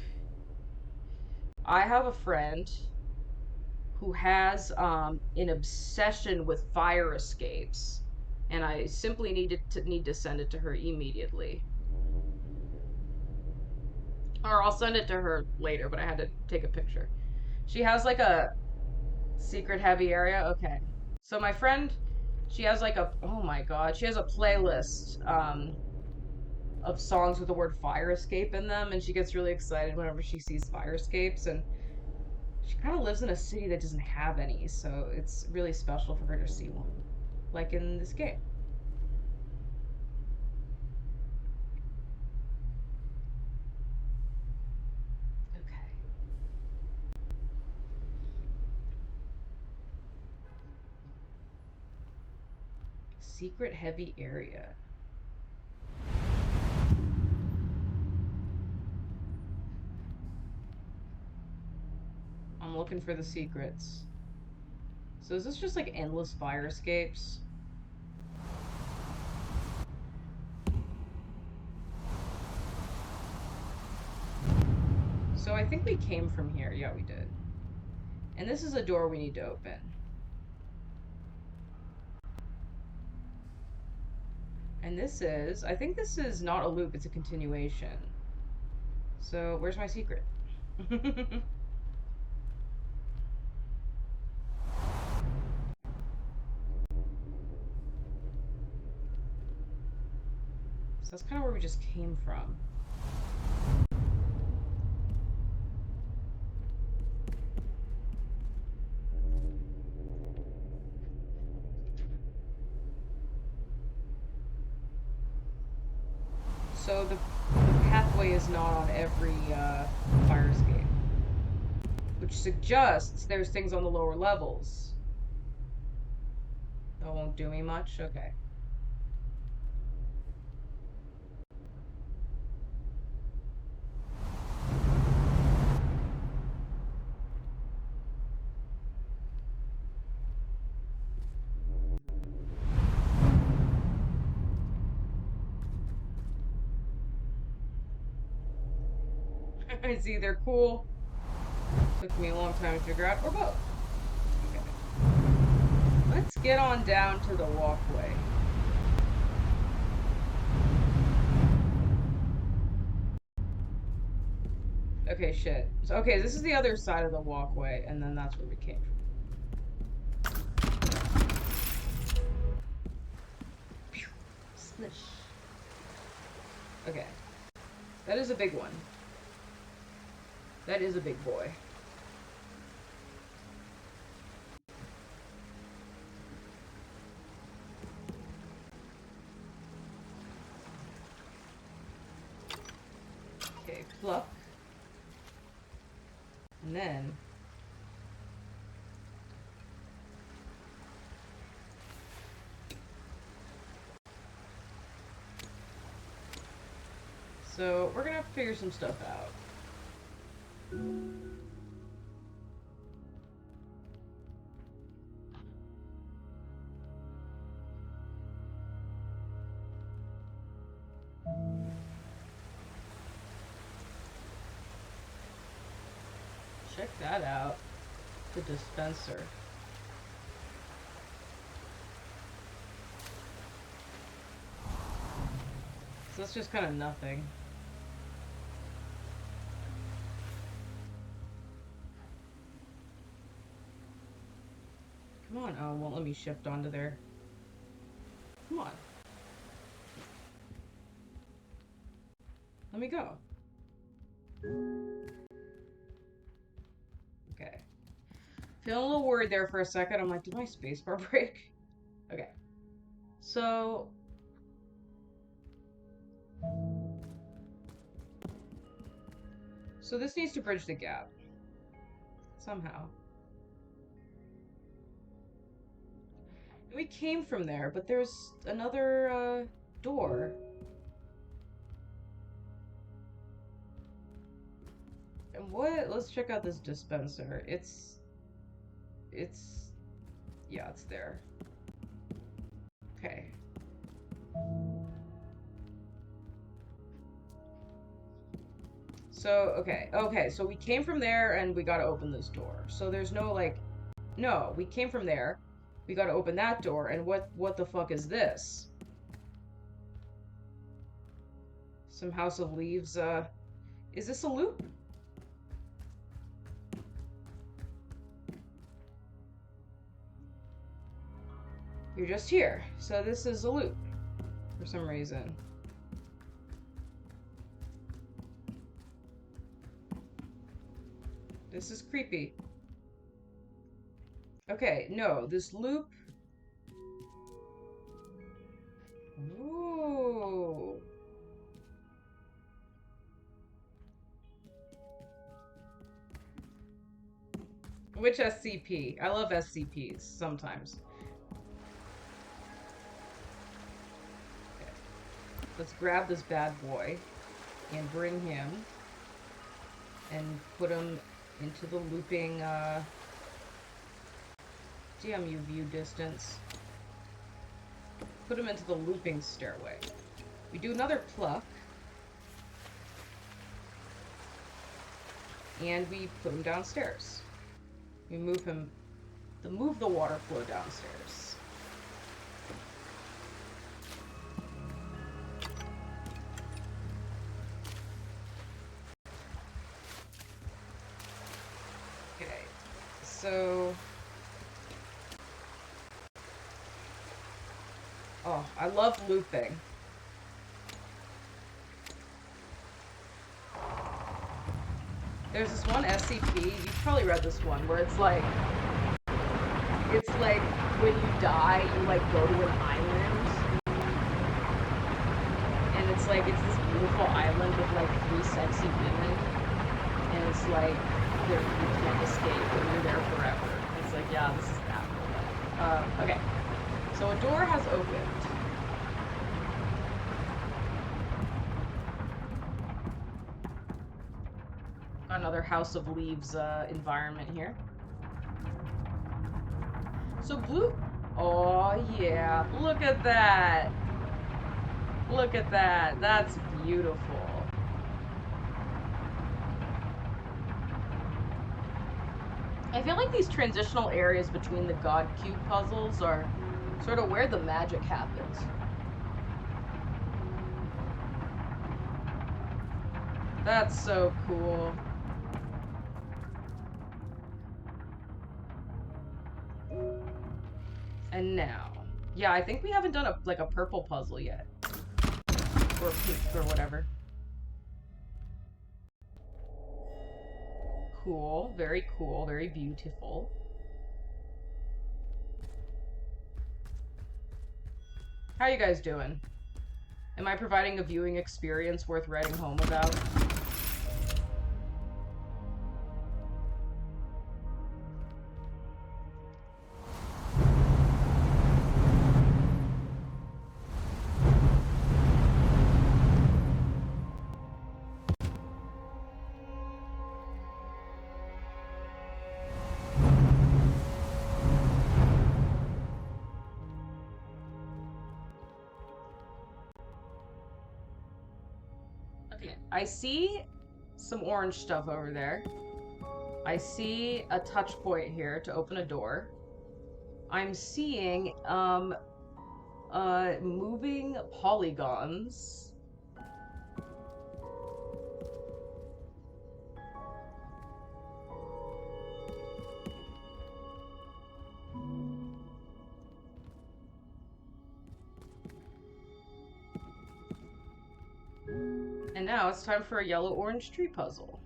I have a friend who has an obsession with fire escapes, and I simply need to send it to her immediately. Or I'll send it to her later, but I had to take a picture. She has like a secret heavy area. Okay. So my friend, she has like a, oh my god, she has a playlist of songs with the word fire escape in them, and she gets really excited whenever she sees fire escapes, and She kind of lives in a city that doesn't have any, so it's really special for her to see one. Like in this game. Okay. Secret heavy area. I'm looking for the secrets. So is this just like endless fire escapes? So I think we came from here. Yeah, we did. And this is a door we need to open. And this is, I think this is not a loop, it's a continuation. So where's my secret? So that's kind of where we just came from. So the pathway is not on every fire escape, which suggests there's things on the lower levels. That won't do me much. Okay. It's either cool, took me a long time to figure out, or both. Okay. Let's get on down to the walkway. Okay, shit. So, okay, this is the other side of the walkway, and then that's where we came from. Slish. Okay. That is a big one. That is a big boy. Okay, pluck. And then... So, we're gonna have to figure some stuff out. Check that out. The dispenser. So that's just kind of nothing. Come on. Oh, it won't let me shift onto there. Come on. Let me go. Okay. Feeling a little worried there for a second. I'm like, did my spacebar break? Okay. So... So this needs to bridge the gap. Somehow. We came from there, but there's another, door. And what? Let's check out this dispenser. It's... Yeah, it's there. Okay. So, okay, so we came from there and we gotta open this door. So there's no, like... No, we came from there. We gotta open that door, and what the fuck is this? Some House of Leaves, is this a loop? You're just here. So this is a loop. For some reason. This is creepy. Okay, no, this loop. Ooh. Which SCP? I love SCPs sometimes. Okay. Let's grab this bad boy and bring him and put him into the looping DMU view distance. Put him into the looping stairway. We do another pluck. And we put him downstairs. We move him, move the water flow downstairs. Okay, so... Oh, I love looping. There's this one SCP, you've probably read this one, where it's like when you die, you like go to an island, and it's this beautiful island with like 3 sexy women, and it's like you can't escape, and you're there forever. It's like, yeah, this is that. Okay, so a door has opened. Got another House of Leaves environment here. So blue. Oh yeah, look at that. Look at that. That's beautiful. I feel like these transitional areas between the God Cube puzzles are sort of where the magic happens. That's so cool. And now, yeah, I think we haven't done a purple puzzle yet, or pink or whatever. Cool, very beautiful. How you guys doing? Am I providing a viewing experience worth writing home about? Okay, I see some orange stuff over there. I see a touch point here to open a door. I'm seeing moving polygons. And now it's time for a yellow-orange tree puzzle.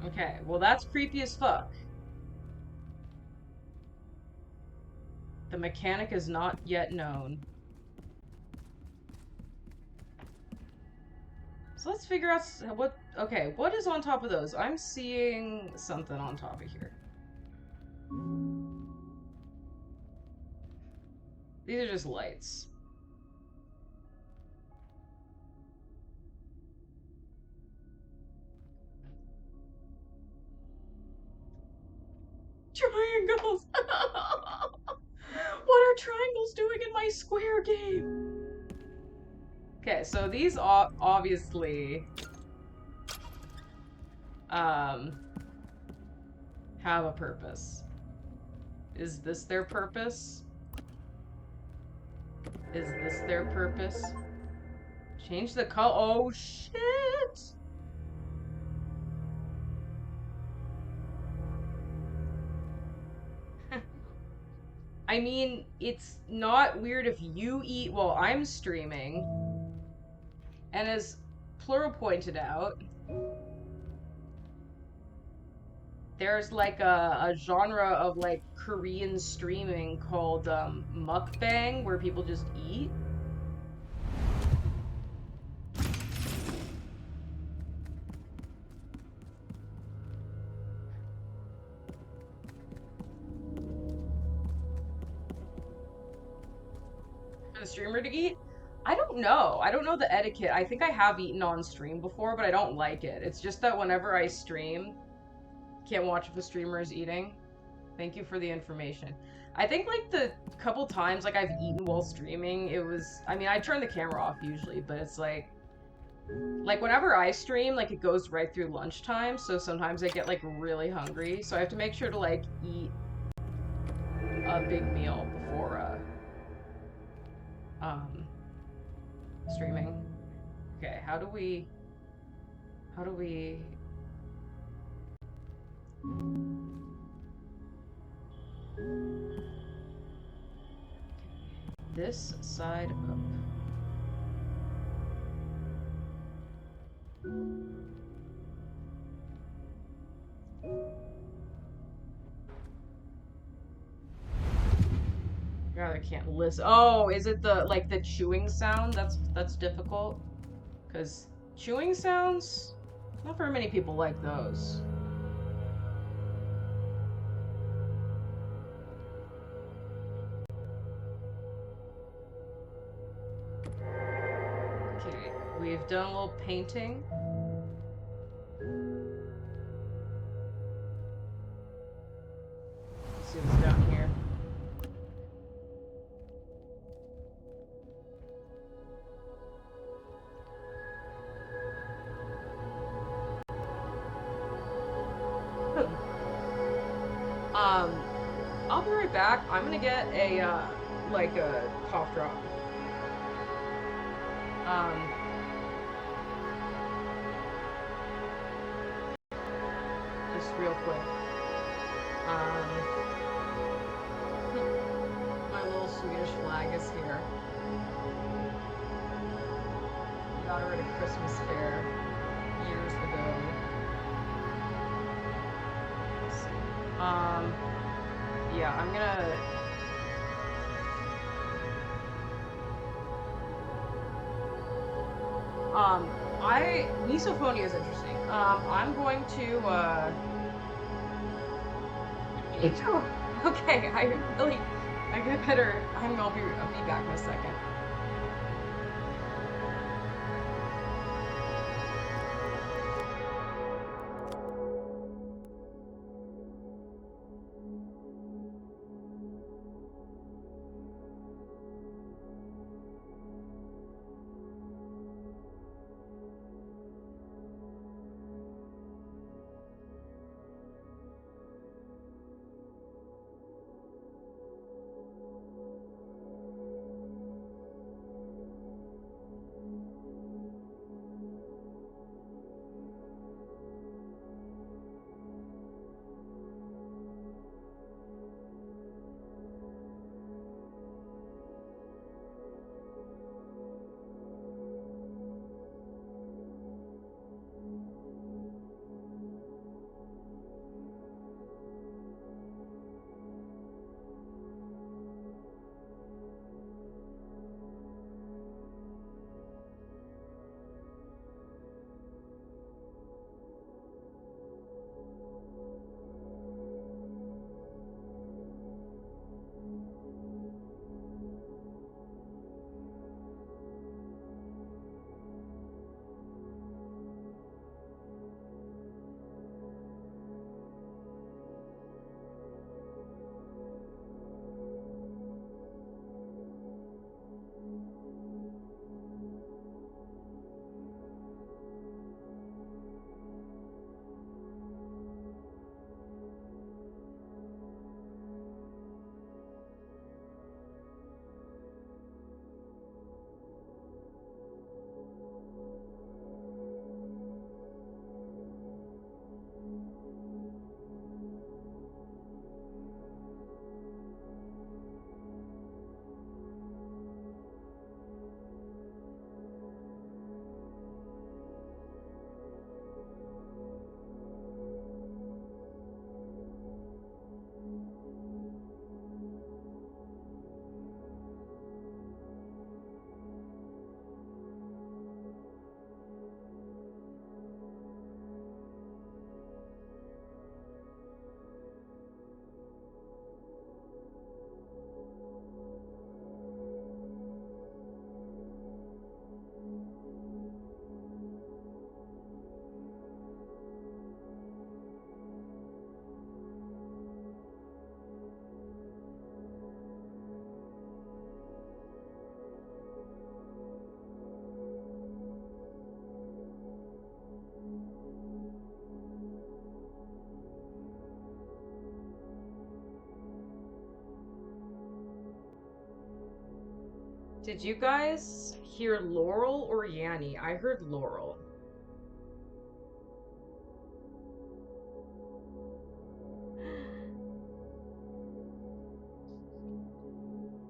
Okay, well that's creepy as fuck. The mechanic is not yet known. So let's figure out what... Okay, what is on top of those? I'm seeing something on top of here. These are just lights. Triangles! What are triangles doing in my square game? Okay, so these obviously have a purpose. Is this their purpose? Is this their purpose? Change the color. Oh shit! I mean, it's not weird if you eat while I'm streaming. And as Plural pointed out, there's like a genre of like Korean streaming called mukbang, where people just eat. For the streamer to eat. I don't know. I don't know the etiquette. I think I have eaten on stream before, but I don't like it. It's just that whenever I stream, can't watch if a streamer is eating. Thank you for the information. I think like the couple times like I've eaten while streaming, it was, I mean, I turn the camera off usually, but it's like whenever I stream, like it goes right through lunchtime, so sometimes I get like really hungry, so I have to make sure to like eat a big meal before um streaming. Okay, how do we this side up? God, I can't listen. Oh, is it the like the chewing sound that's difficult? Because chewing sounds, not very many people like those. Okay, we've done a little painting. Let's see what's down here. I'll be right back. I'm gonna get a like a cough drop. Um, just real quick. Um, my little Swedish flag is here. Got her at a Christmas fair years ago. Let's see. Yeah, I'm gonna. I misophonia is interesting. I'm going to. Okay, I get better. I'll be back in a second. Did you guys hear Laurel or Yanni? I heard Laurel.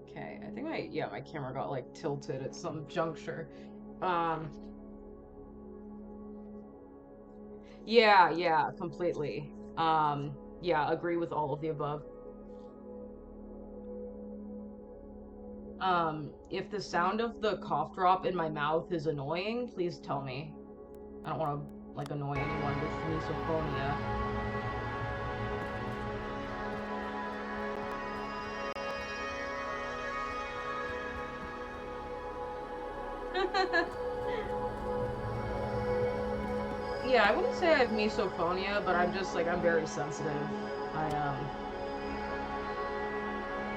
Okay, I think my camera got like tilted at some juncture. Um, yeah, completely. Yeah, agree with all of the above. If the sound of the cough drop in my mouth is annoying, please tell me. I don't want to like annoy anyone with misophonia. Yeah, I wouldn't say I have misophonia, but I'm very sensitive. I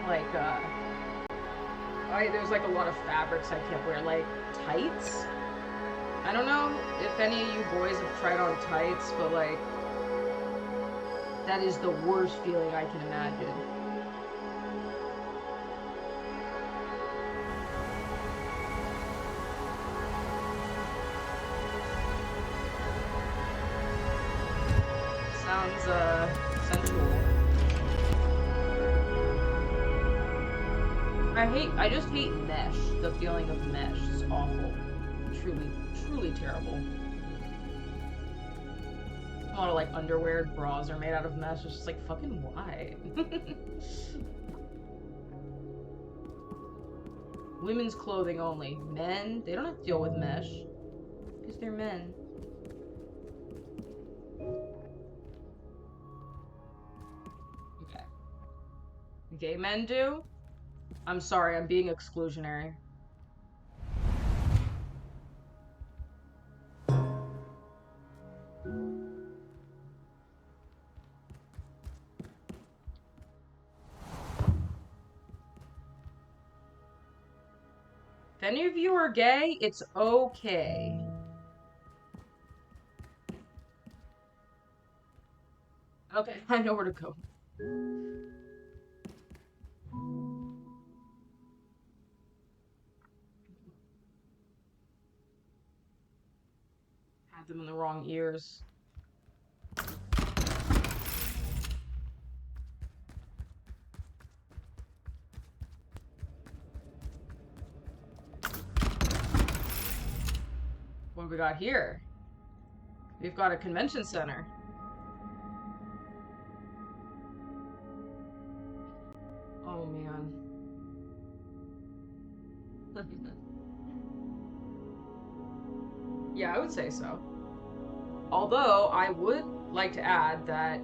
like I there's like a lot of fabrics I can't wear, like tights. I don't know if any of you boys have tried on tights, but like that is the worst feeling I can imagine. Sounds sensual. I just hate mesh. The feeling of mesh is awful. Truly terrible. A lot of like underwear and bras are made out of mesh. It's just like fucking why? Women's clothing only. Men, they don't have to deal with mesh. Because they're men. Okay. Gay men do? I'm sorry, I'm being exclusionary. If any of you are gay, it's okay. Okay, I know where to go. Had them in the wrong ears. What do we got here? We've got a convention center. Oh man. Yeah, I would say so. Although I would like to add that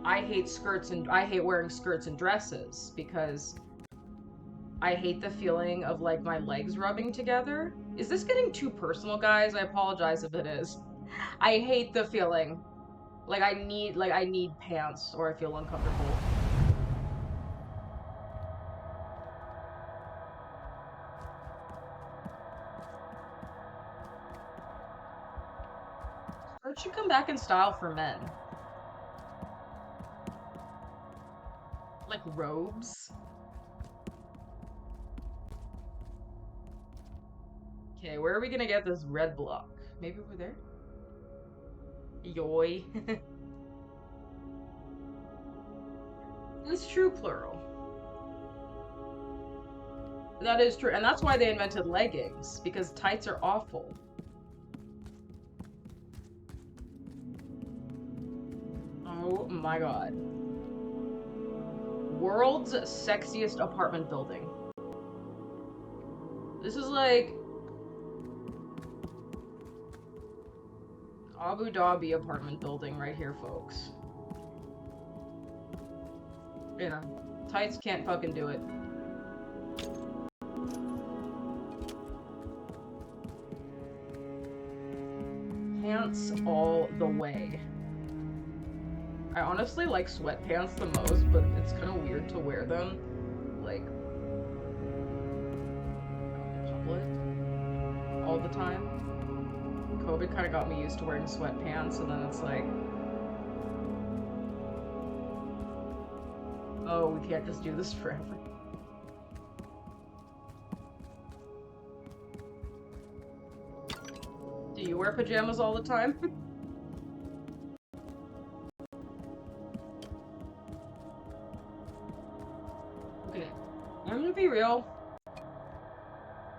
I hate wearing skirts and dresses because I hate the feeling of like my legs rubbing together. Is this getting too personal, guys? I apologize if it is. I hate the feeling. I need pants or I feel uncomfortable. Skirts should come back in style for men. Like robes. Okay, where are we gonna get this red block? Maybe over there? Yoy. That's true, plural. That is true, and that's why they invented leggings, because tights are awful. Oh my god. World's sexiest apartment building. This is like Abu Dhabi apartment building right here, folks. Yeah, tights can't fucking do it. Pants all the way. I honestly like sweatpants the most, but it's kind of weird to wear them, like, in public all the time. COVID kind of got me used to wearing sweatpants, and then it's like, oh, we can't just do this forever. you wear pajamas all the time? Okay, I'm gonna be real.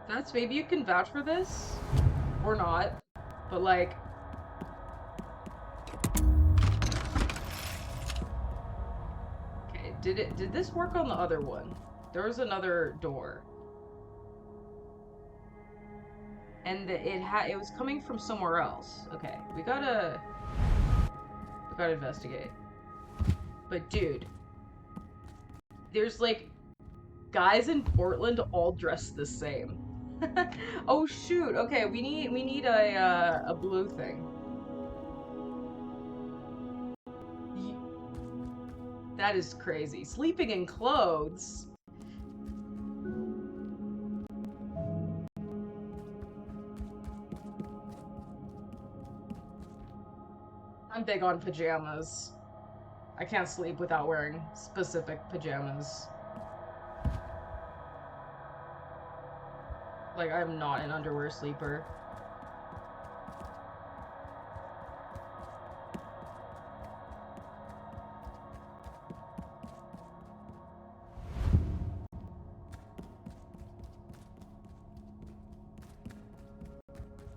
That's maybe you can vouch for this or not, but like, okay, did this work on the other one? There was another door, and it was coming from somewhere else. Okay, we gotta investigate. But dude, there's like guys in Portland all dressed the same. Oh shoot. Okay, we need a blue thing. That is crazy. Sleeping in clothes. I'm big on pajamas. I can't sleep without wearing specific pajamas. Like I'm not an underwear sleeper.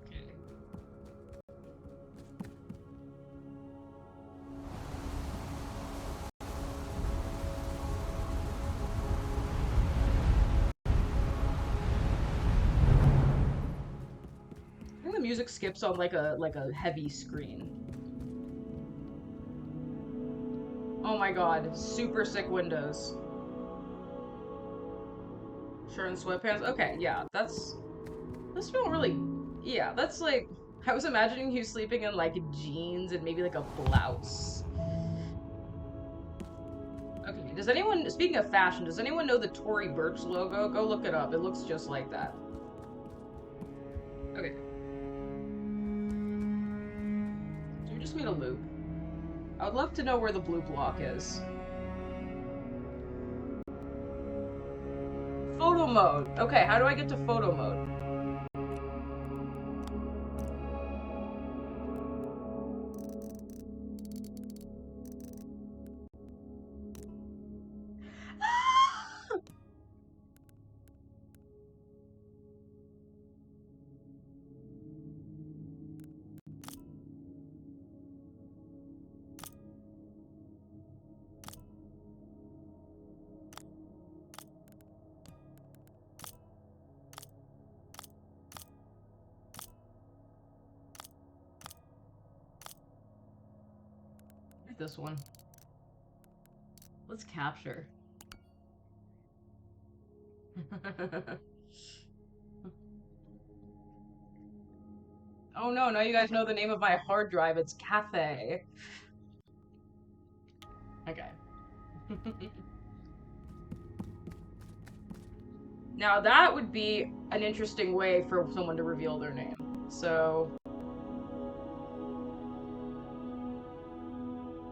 Okay. I think the music skips on like a heavy screen. Oh my god, super sick windows. Shirt and sweatpants. Okay, yeah, that's not really. Yeah, that's like. I was imagining you sleeping in like jeans and maybe like a blouse. Okay, does anyone, speaking of fashion, does anyone know the Tory Burch logo? Go look it up. It looks just like that. Okay, so we just made a loop. I would love to know where the blue block is. Photo mode. Okay, how do I get to photo mode? This one. Let's capture. Oh no, now you guys know the name of my hard drive. It's Cafe. Okay. Now that would be an interesting way for someone to reveal their name. So,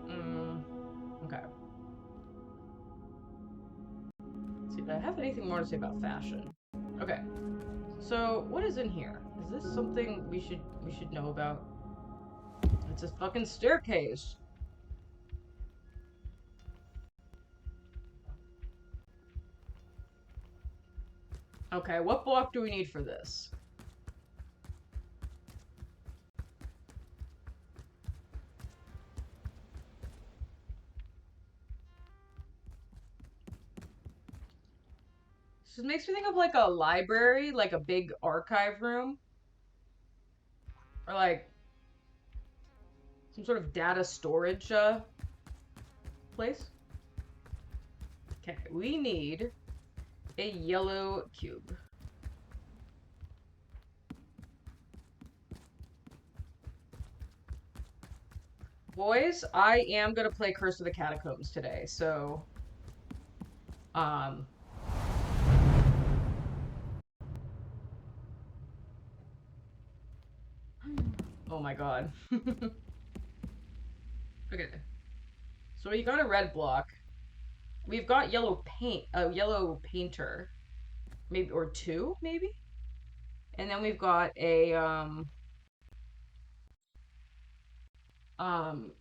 mm, okay. Let's see, do I have anything more to say about fashion? Okay. So, what is in here? Is this something we should know about? It's a fucking staircase. Okay, what block do we need for this? This makes me think of like a library, like a big archive room, or like some sort of data storage place. Okay, we need a yellow cube. Boys, I am gonna play Curse of the Catacombs today, so um oh my god. Okay. So we got a red block. We've got yellow paint, a yellow painter, maybe or two, maybe? And then we've got a Um,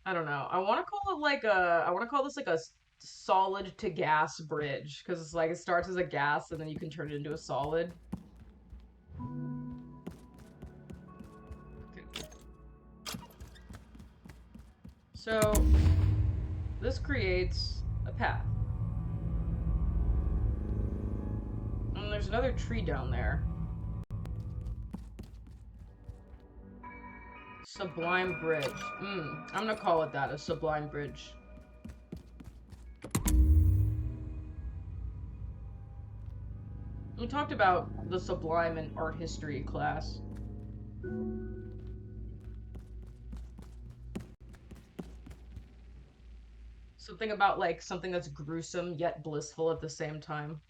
I don't know. I want to call it like a. I want to call this like a solid to gas bridge because it's like it starts as a gas and then you can turn it into a solid. Okay. So this creates a path. And there's another tree down there. Sublime Bridge. I'm gonna call it that, a Sublime Bridge. We talked about the Sublime in art history class. Something about like something that's gruesome yet blissful at the same time.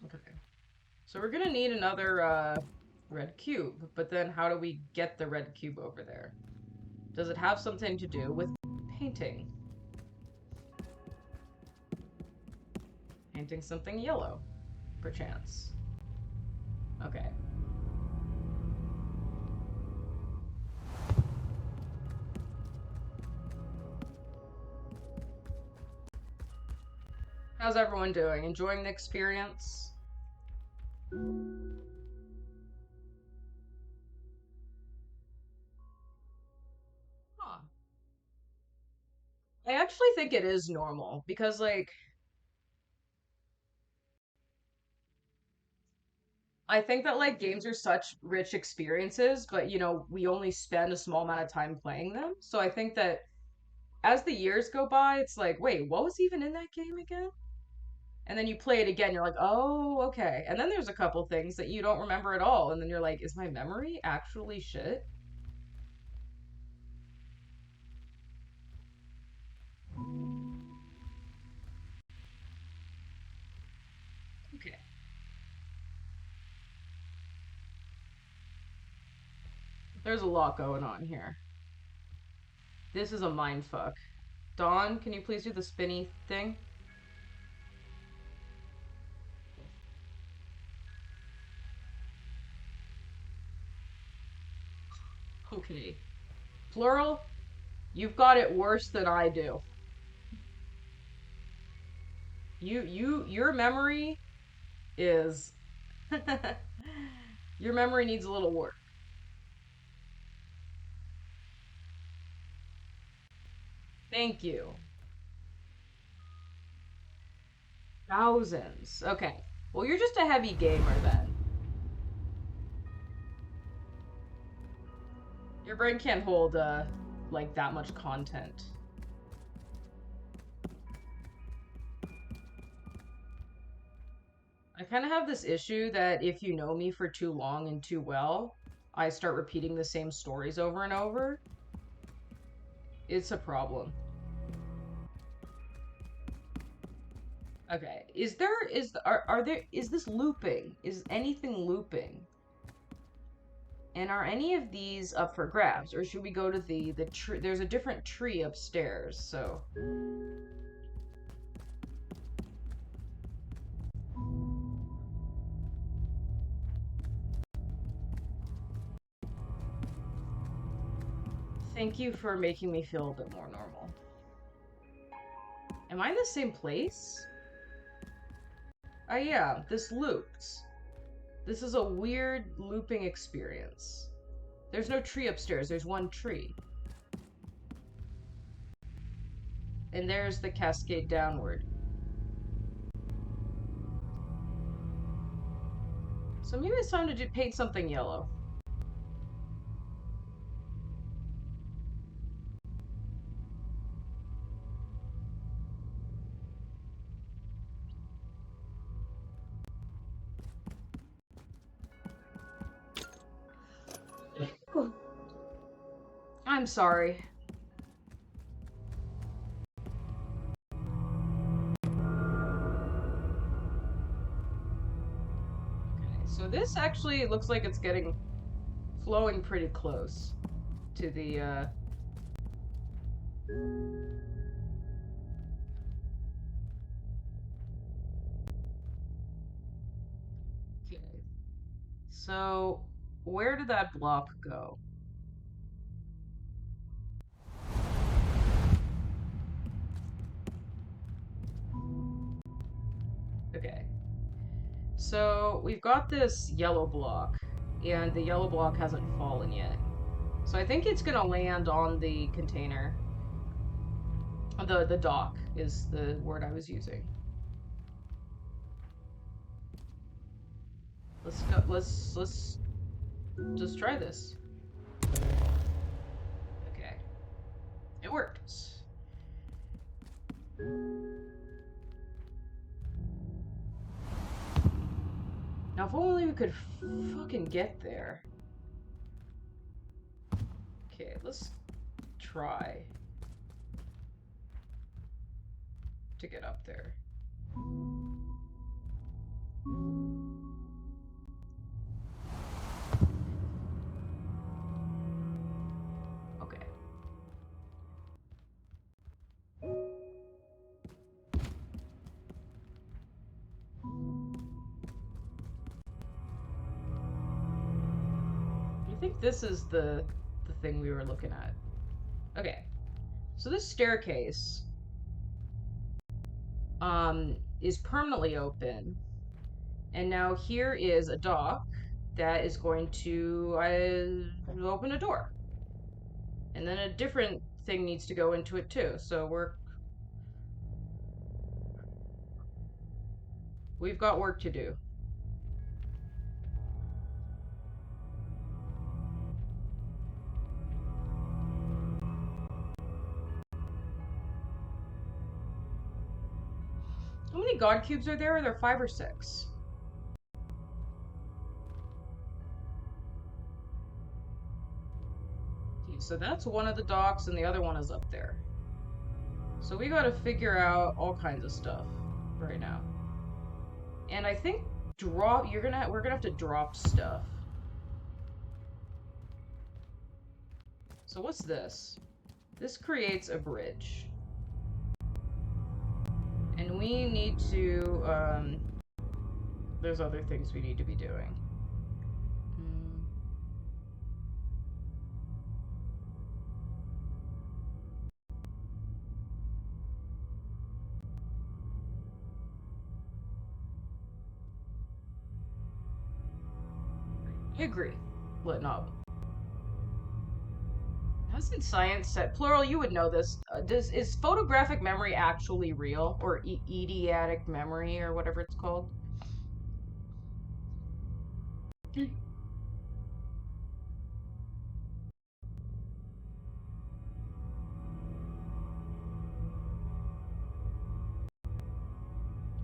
Okay. So we're gonna need another red cube, but then how do we get the red cube over there? Does it have something to do with painting? Painting something yellow, perchance. Okay. How's everyone doing? Enjoying the experience? Huh. I actually think it is normal because, like, I think that, like, games are such rich experiences, but, we only spend a small amount of time playing them. So I think that as the years go by, it's like, wait, what was even in that game again? And then you play it again, you're like, oh, okay. And then there's a couple things that you don't remember at all. And then you're like, is my memory actually shit? Okay. There's a lot going on here. This is a mind fuck. Dawn, can you please do the spinny thing? Okay. Plural, you've got it worse than I do. Your memory is your memory needs a little work. Thank you. Thousands. Okay. Well, you're just a heavy gamer then. Your brain can't hold like that much content. I kind of have this issue that if you know me for too long and too well, I start repeating the same stories over and over. It's a problem. Okay. Are there is this looping? Is anything looping? And are any of these up for grabs, or should we go to the tree? There's a different tree upstairs, so thank you for making me feel a bit more normal. Am I in the same place? Oh yeah, this loops. This is a weird looping experience. There's no tree upstairs, there's one tree. And there's the cascade downward. So maybe it's time to paint something yellow. I'm sorry. Okay, so this actually looks like it's getting flowing pretty close to the okay. So where did that block go? Okay. So we've got this yellow block, and the yellow block hasn't fallen yet. So I think it's gonna land on the container. The dock is the word I was using. Let's go. Let's just try this. Okay, it worked. Now, if only we could fucking get there. Okay, let's try to get up there. Okay. I think this is the thing we were looking at. Okay. So this staircase is permanently open. And now here is a dock that is going to open a door. And then a different thing needs to go into it too. So we've got work to do. How many god cubes are there? Are there 5 or 6? Okay, so that's one of the docks and the other one is up there. So we gotta figure out all kinds of stuff right now. And I think we're gonna have to drop stuff. So what's this? This creates a bridge. And we need to, there's other things we need to be doing. I agree. What not? Hasn't science said, plural, you would know this, is photographic memory actually real? Or eidetic memory, or whatever it's called?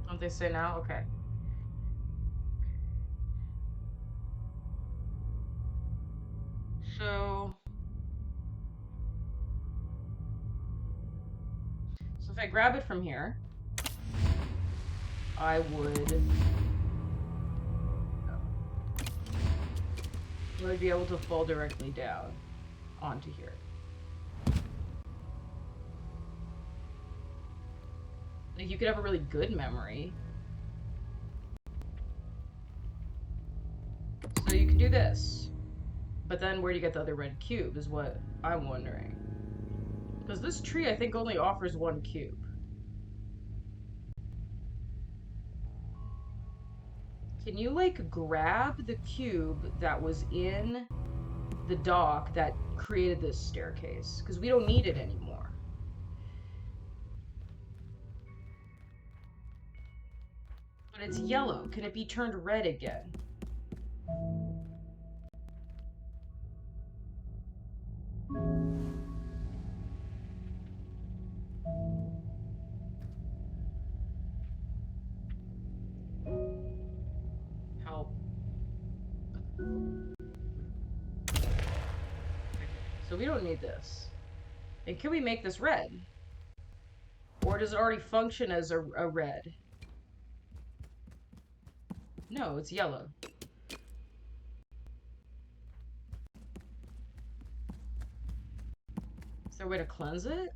Don't they say now? Okay. So if I grab it from here, I would be able to fall directly down onto here. Like, you could have a really good memory. So you could do this. But then where do you get the other red cube is what I'm wondering. Because this tree, I think, only offers 1 cube. Can you, like, grab the cube that was in the dock that created this staircase? Because we don't need it anymore. But it's yellow. Can it be turned red again? Help. So we don't need this. And can we make this red? Or does it already function as a red? No, it's yellow. Is there a way to cleanse it?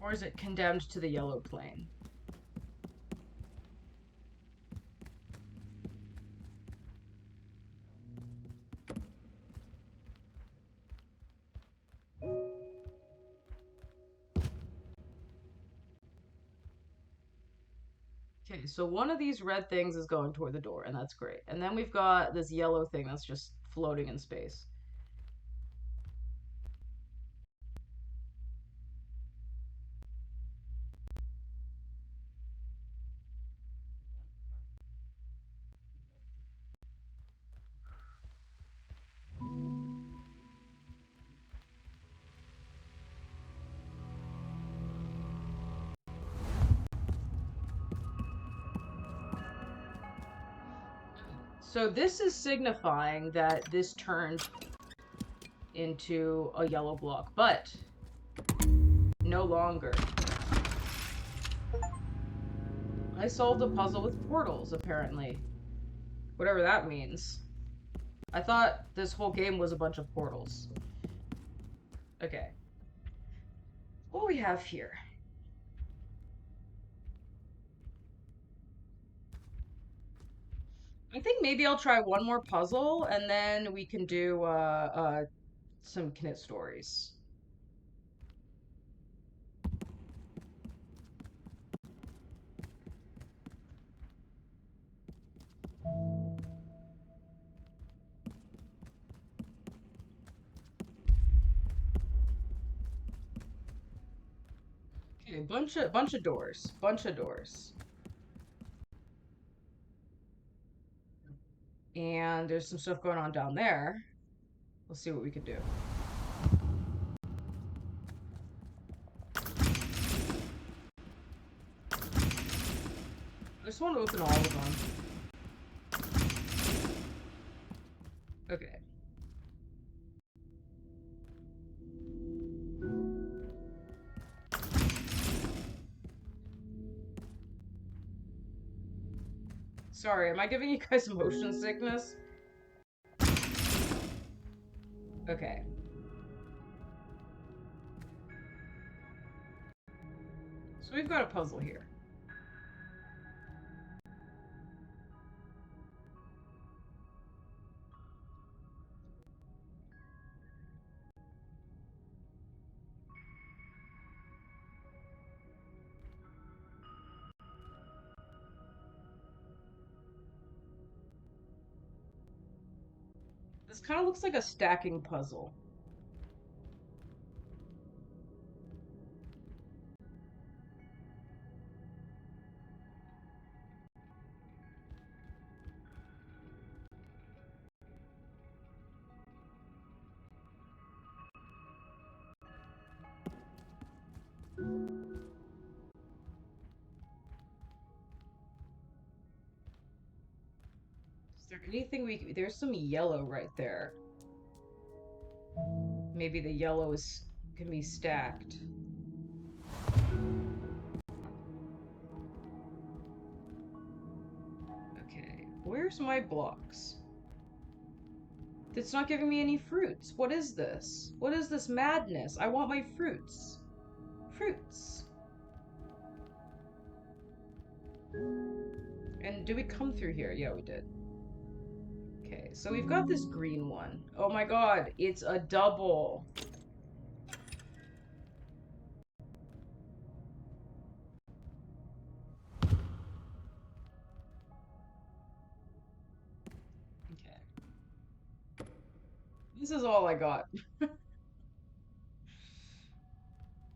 Or is it condemned to the yellow plane? Okay, so one of these red things is going toward the door, and that's great. And then we've got this yellow thing that's just floating in space. So this is signifying that this turned into a yellow block, but no longer. I solved a puzzle with portals, apparently. Whatever that means. I thought this whole game was a bunch of portals. Okay. What do we have here? I think maybe I'll try one more puzzle and then we can do some Knit stories. Okay, bunch of doors. Bunch of doors. And there's some stuff going on down there. Let's see what we can do. I just want to open all of them. Okay. Sorry, am I giving you guys motion sickness? Okay. So we've got a puzzle here. This kind of looks like a stacking puzzle. Is there anything there's some yellow right there. Maybe the yellow can be stacked. Okay, where's my blocks? It's not giving me any fruits. What is this? What is this madness? I want my fruits. Fruits. And did we come through here? Yeah, we did. Okay, so we've got this green one. Oh my god, it's a double. Okay. This is all I got.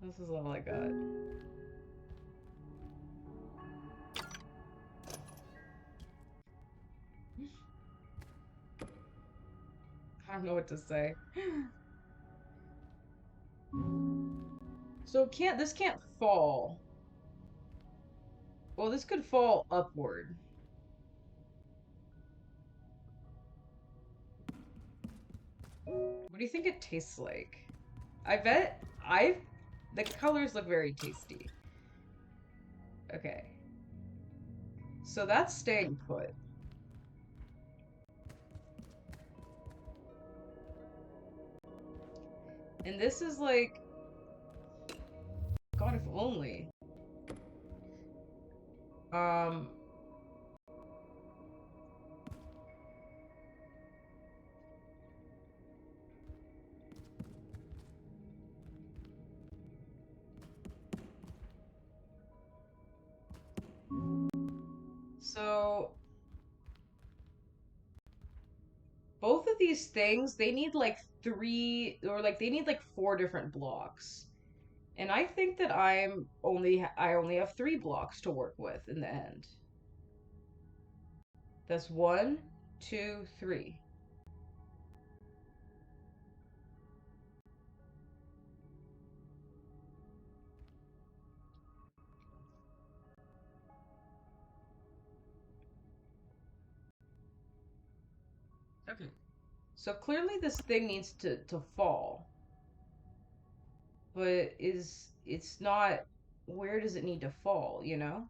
This is all I got. I don't know what to say. So this can't fall. Well, this could fall upward. What do you think it tastes like? I bet the colors look very tasty. Okay. So that's staying put. And this is like, God, if only. Um, So both of these things, they need like three or like they need like four different blocks. And I think that I only have three blocks to work with in the end. That's one, two, three. Okay. So clearly this thing needs to fall, but is it's not where does it need to fall, you know?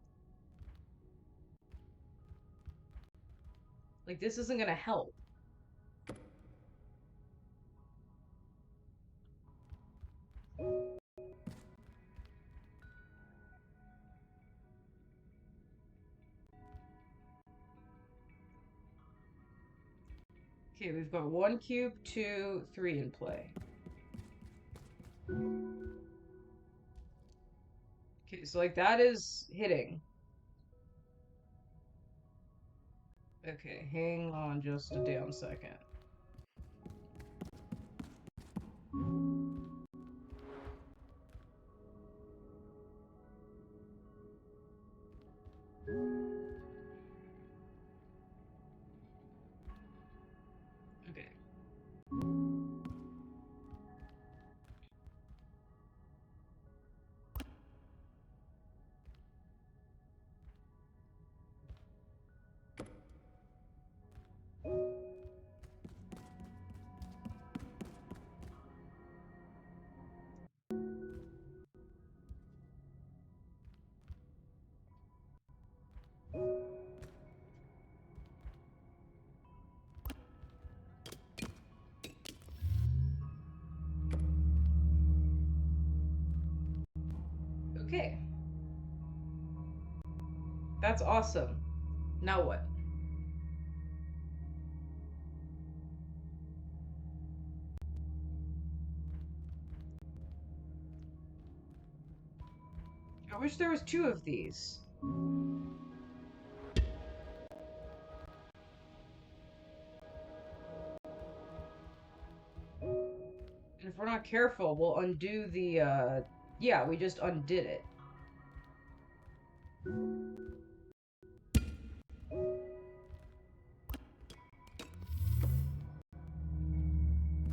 Like this isn't gonna help. Okay, we've got one cube, two, three in play. Okay, so like that is hitting. Okay, hang on just a damn second. Okay. Okay. That's awesome. Now what? I wish there was two of these. And if we're not careful, we'll undo the yeah, we just undid it.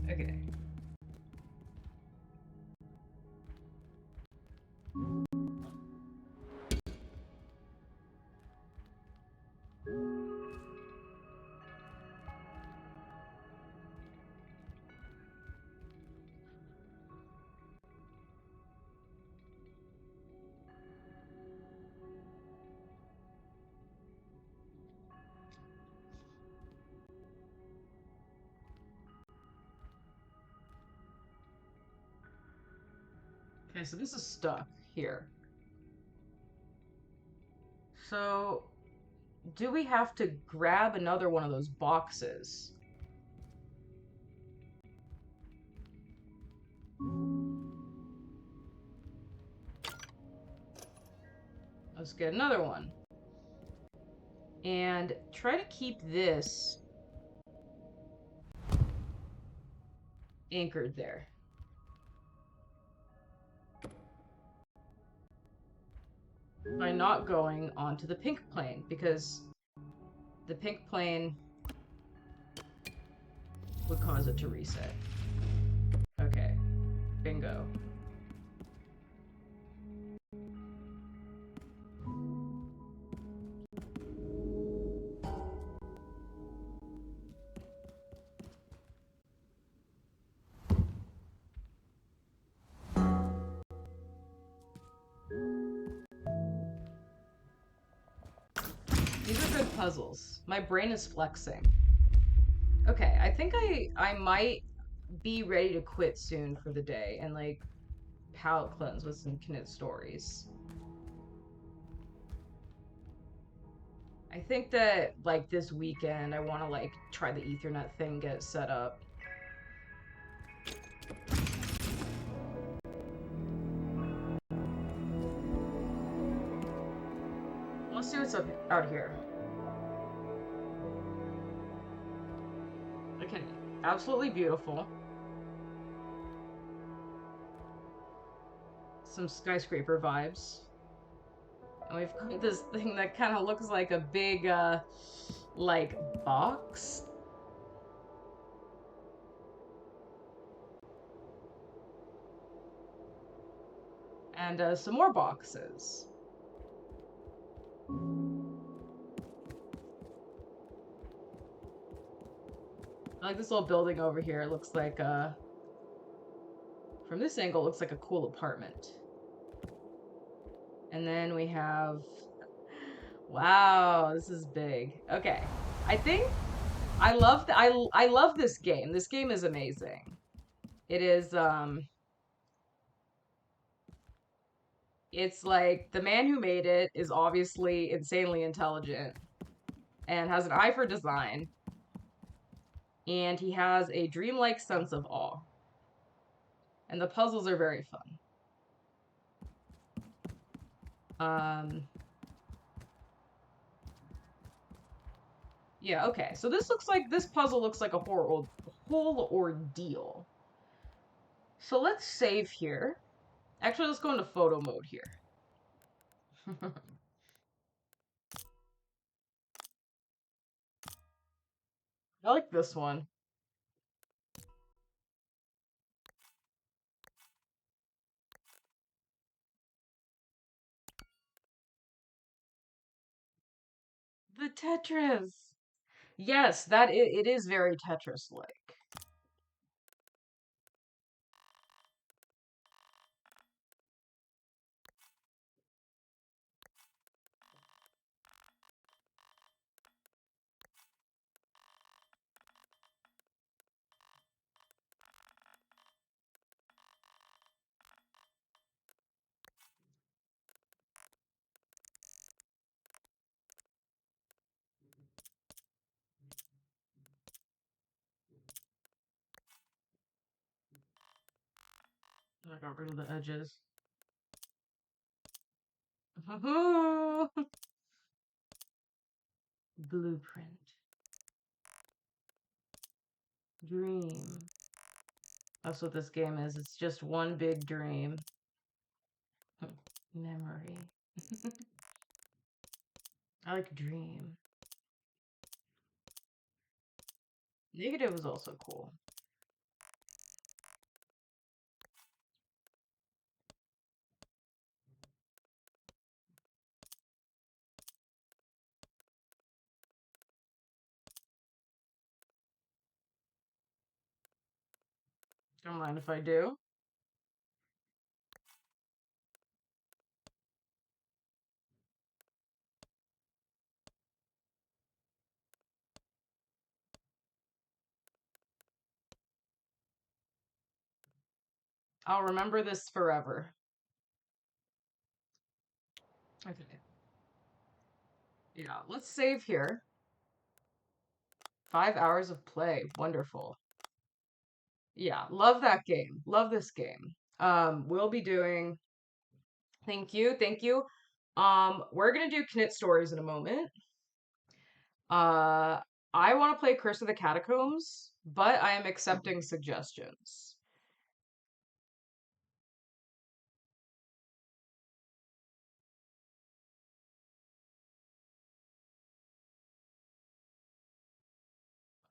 Okay. Okay, so this is stuck here. So, do we have to grab another one of those boxes? Let's get another one. And try to keep this anchored there. By not going onto the pink plane, because the pink plane would cause it to reset. Okay, bingo. These are good puzzles. My brain is flexing. Okay, I think I might be ready to quit soon for the day and like palate cleanse with some Knit stories. I think that like this weekend I want to like try the Ethernet thing, get it set up. Let's see what's up out here. Okay, absolutely beautiful. Some skyscraper vibes. And we've got this thing that kind of looks like a big, like, box. And some more boxes. I like this little building over here. It looks like, from this angle, it looks like a cool apartment. And then we have, wow, this is big. Okay. I think I love this game. This game is amazing. It is it's like the man who made it is obviously insanely intelligent and has an eye for design, and he has a dreamlike sense of awe. And the puzzles are very fun. Um yeah, okay. So this puzzle looks like a whole ordeal. So let's save here. Actually, let's go into photo mode here. I like this one. The Tetris. Yes, it is very Tetris-like. I got rid of the edges. Blueprint. Dream. That's what this game is. It's just one big dream. Memory. I like dream. Negative is also cool. Don't mind if I do. I'll remember this forever. Okay. Yeah, let's save here. 5 hours of play. Wonderful. Yeah, love that game. Love this game. We'll be doing. Thank you, thank you. We're gonna do Knit stories in a moment. Uh, I want to play Curse of the Catacombs, but I am accepting suggestions.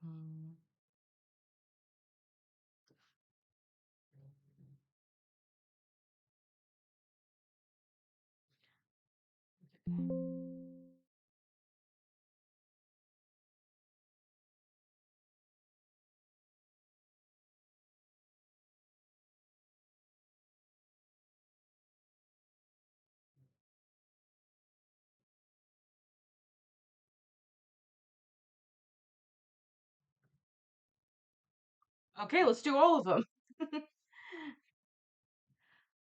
Mm, okay, let's do all of them.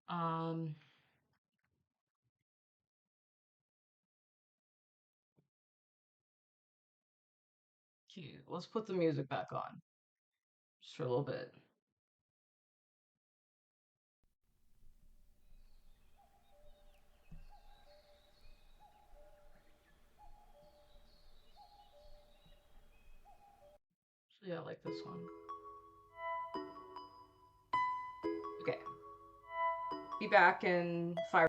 Um, cute. Let's put the music back on just for a little bit. Yeah, I like this one. Okay. Be back in 5.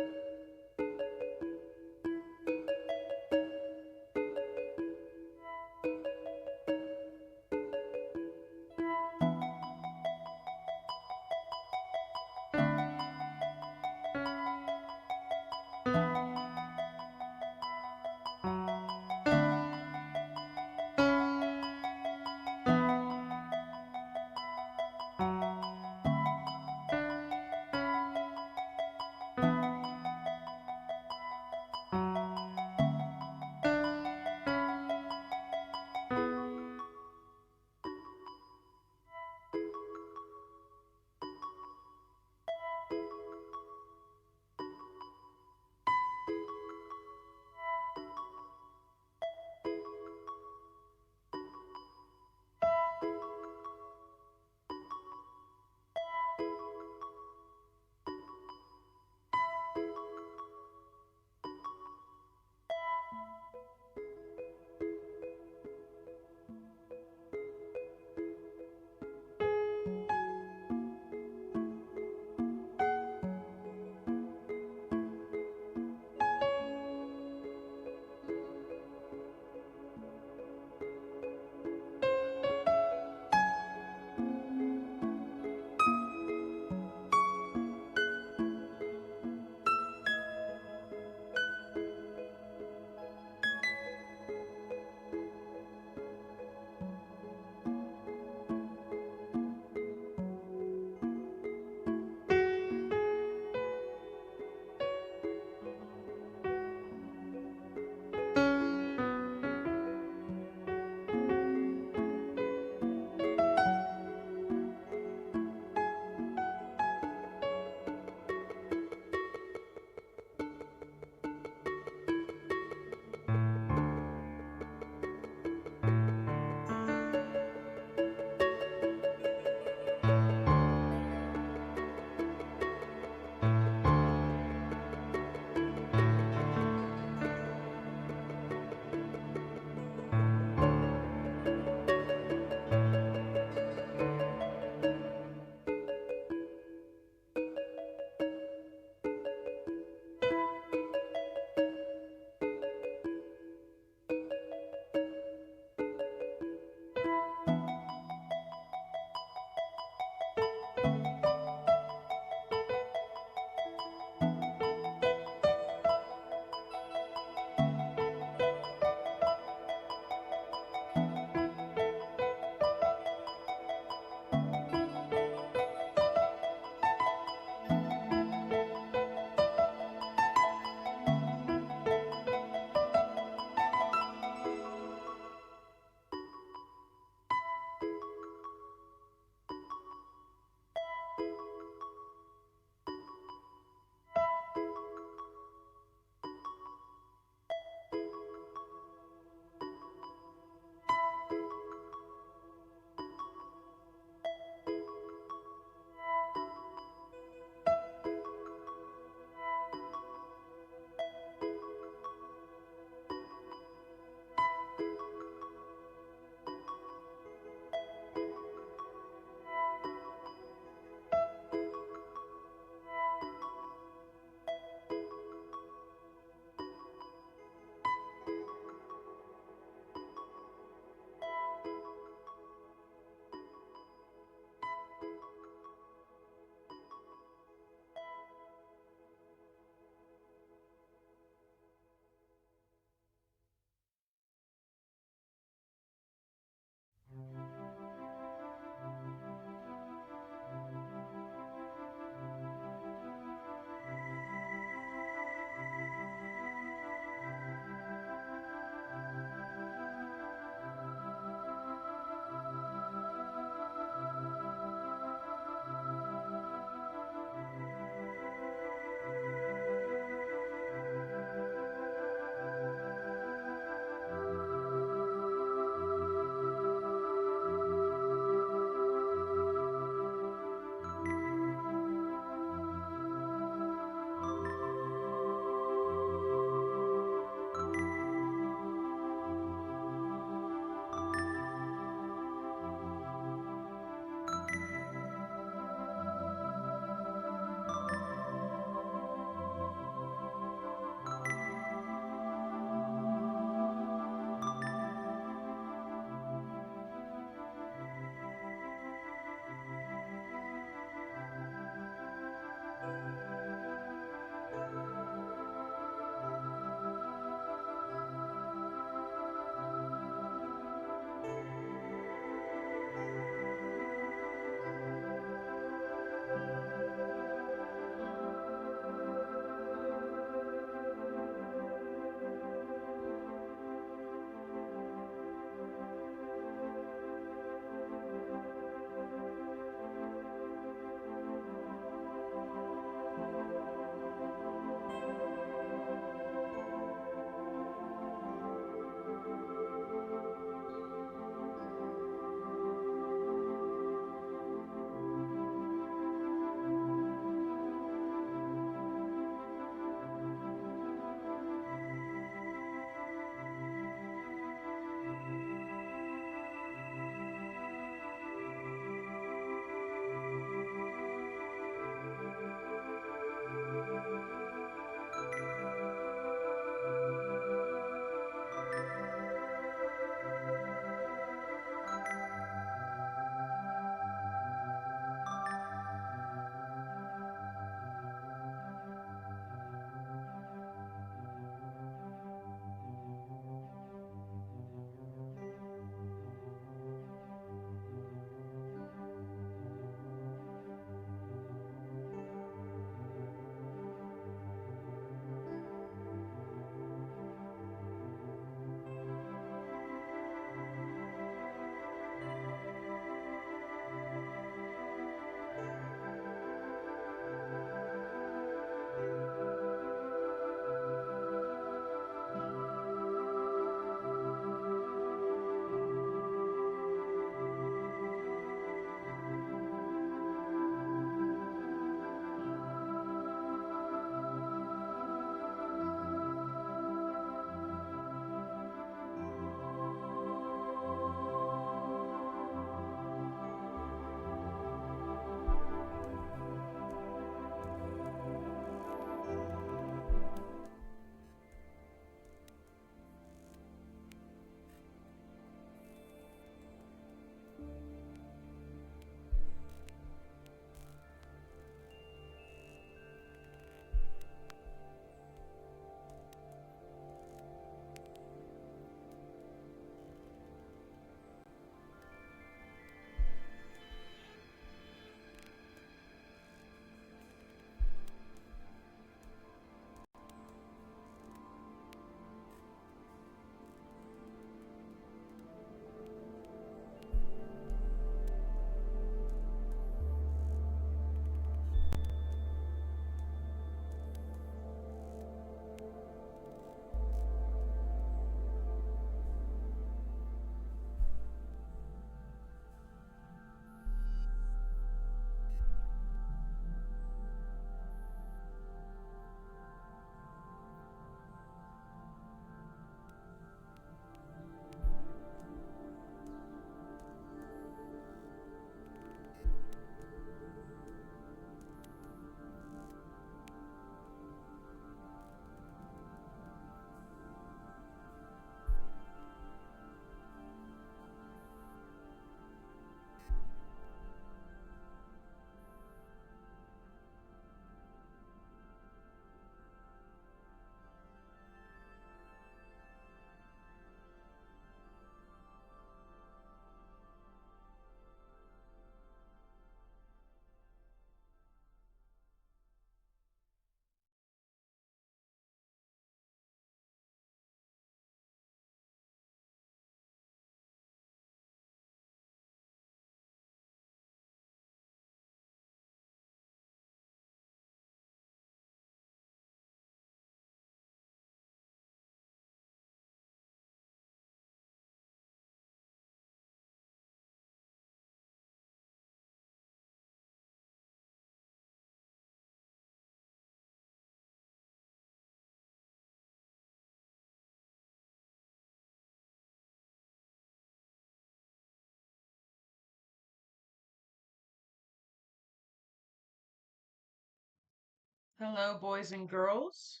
Hello, boys and girls.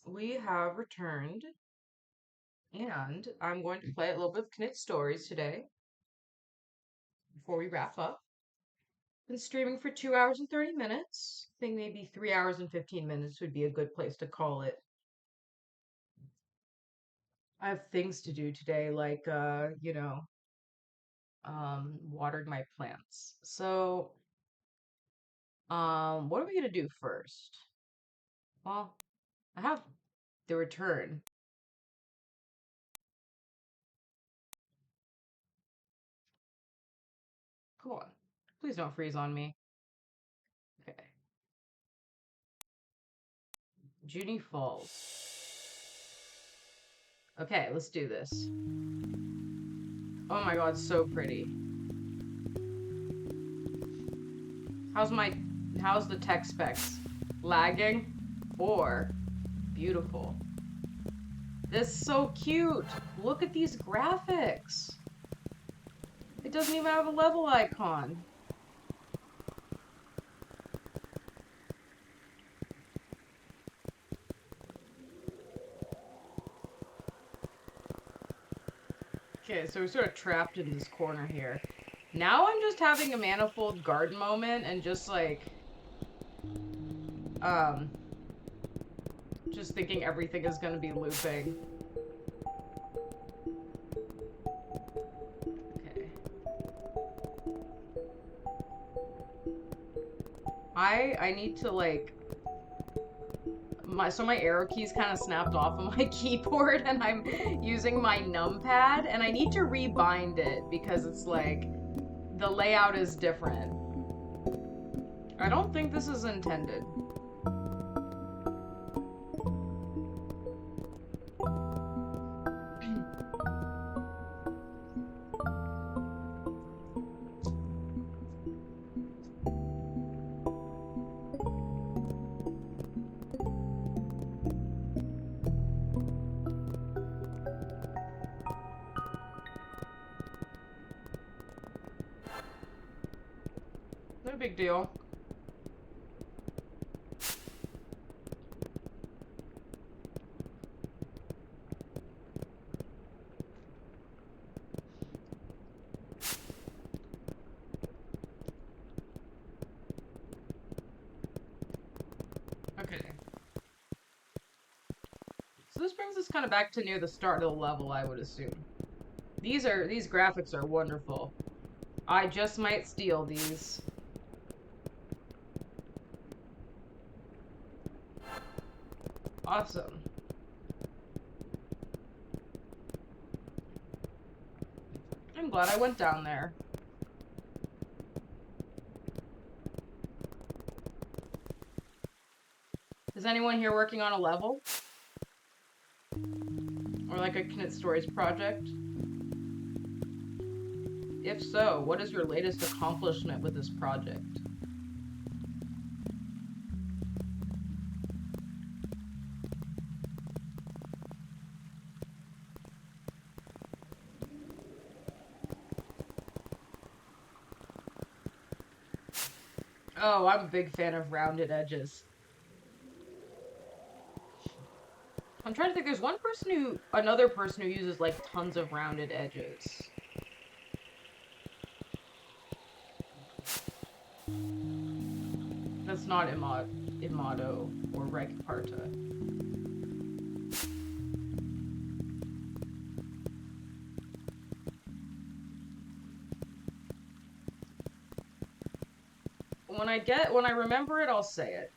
We have returned, and I'm going to play a little bit of Knit Stories today before we wrap up. Been streaming for 2 hours and 30 minutes. I think maybe 3 hours and 15 minutes would be a good place to call it. I have things to do today, like, watered my plants. So, what are we gonna do first? Well, I have the return. Come on. Please don't freeze on me. Okay. Junie Falls. Okay, let's do this. Oh my god, so pretty. How's the tech specs? Lagging or beautiful? This is so cute. Look at these graphics. It doesn't even have a level icon. Okay, so we're sort of trapped in this corner here. Now I'm just having a Manifold Garden moment and just like, um, just thinking everything is gonna be looping. Okay. I need to like my arrow keys kind of snapped off of my keyboard and I'm using my numpad and I need to rebind it because it's like the layout is different. I don't think this is intended. No big deal. Okay. So this brings us kind of back to near the start of the level, I would assume. These graphics are wonderful. I just might steal these. Awesome. I'm glad I went down there. Is anyone here working on a level? Or like a Knit Stories project? If so, what is your latest accomplishment with this project? Oh, I'm a big fan of rounded edges. I'm trying to think, there's another person who uses like tons of rounded edges. That's not Imato or Regparta. When I remember it, I'll say it.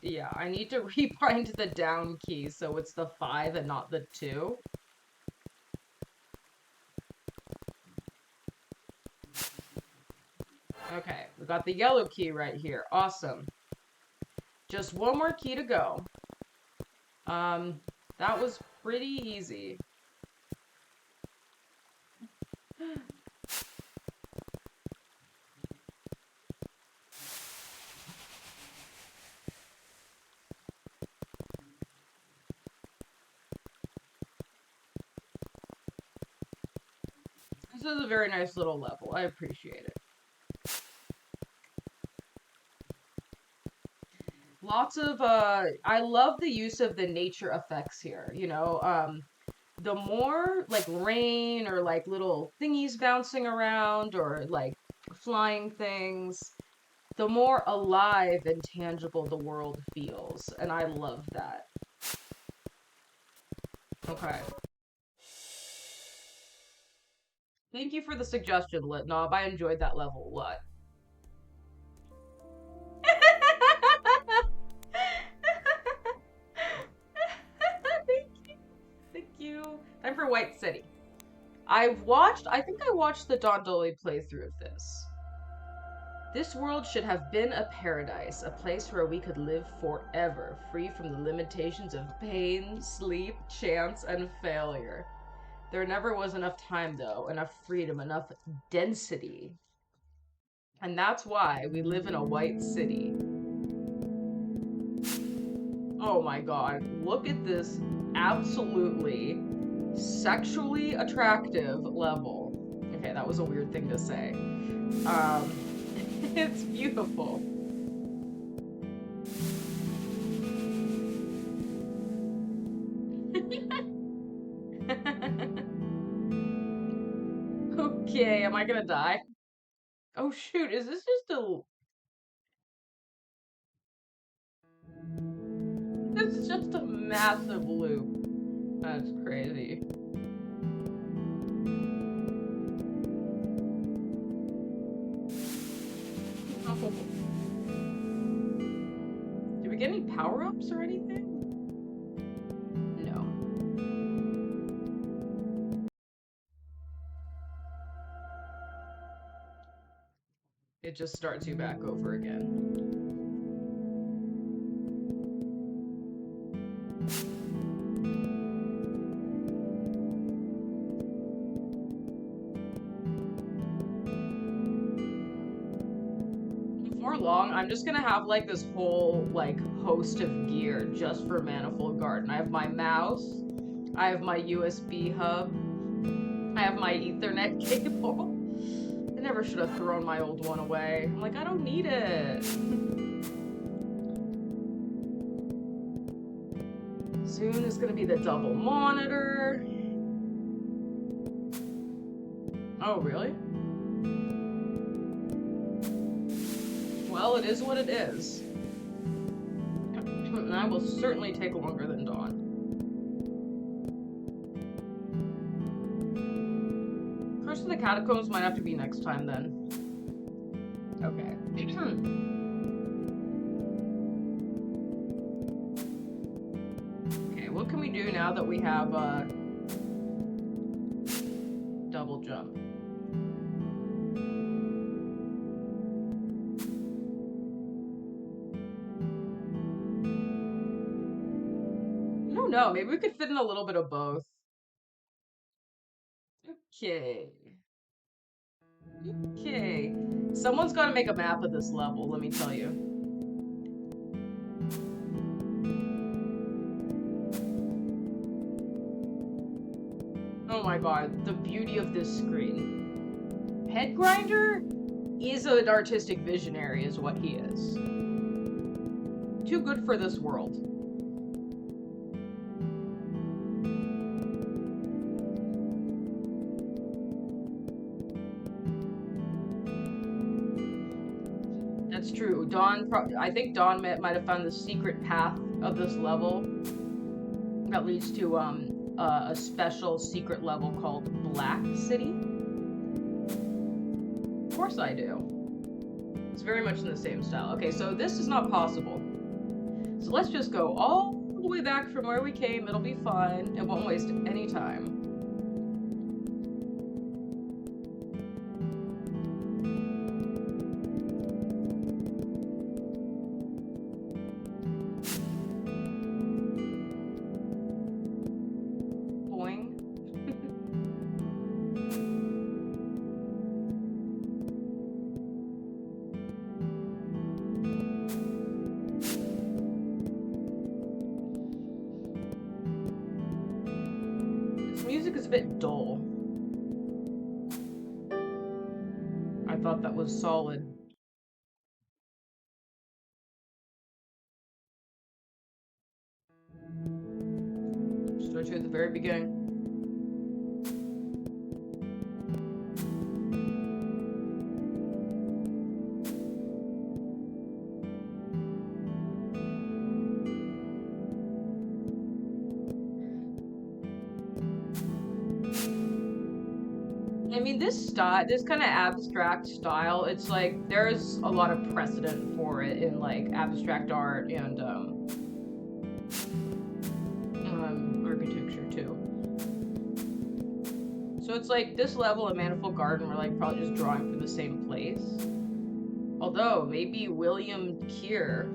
Yeah, I need to rebind the down key so it's the 5 and not the 2. Okay, we got the yellow key right here. Awesome. Just one more key to go. That was pretty easy. This is a very nice little level. I appreciate it. Lots of I love the use of the nature effects here, you know. The more like rain or like little thingies bouncing around or like flying things, the more alive and tangible the world feels, and I love that. Okay. Thank you for the suggestion, Litnob. I enjoyed that level a lot. Thank you. Thank you. Time for White City. I think I watched the Don Dolly playthrough of this. This world should have been a paradise, a place where we could live forever, free from the limitations of pain, sleep, chance, and failure. There never was enough time, though, enough freedom, enough density. And that's why we live in a white city. Oh my god, look at this absolutely sexually attractive level. Okay, that was a weird thing to say. It's beautiful. Okay, am I gonna die? Oh shoot, is this just a... It's just a massive loop. That's crazy. Oh. Do we get any power-ups or anything? No. It just starts you back over again. Before long, I'm just gonna have like this whole like host of gear just for Manifold Garden. I have my mouse, I have my USB hub, I have my Ethernet cable. I never should have thrown my old one away. I'm like, I don't need it. Soon is gonna be the double monitor. Oh, really? Well, it is what it is. And I will certainly take longer than Dawn. Curse of the Catacombs might have to be next time then. Okay. Okay, what can we do now that we have double jump? I don't know, maybe we could fit in a little bit of both. Okay. Okay. Someone's got to make a map of this level, let me tell you. Oh my god, the beauty of this screen. Head Grinder is an artistic visionary, is what he is. Too good for this world. That's true. I think Dawn might have found the secret path of this level that leads to a special secret level called Black City. Of course I do. It's very much in the same style. Okay, so this is not possible. So let's just go all the way back from where we came. It'll be fine. It won't waste any time. Music is a bit dull. I thought that was solid. right to the very beginning. I mean, this style, this kind of abstract style, it's like there's a lot of precedent for it in like abstract art and architecture too. So it's like this level of Manifold Garden, we're like probably just drawing from the same place. Although maybe William Keir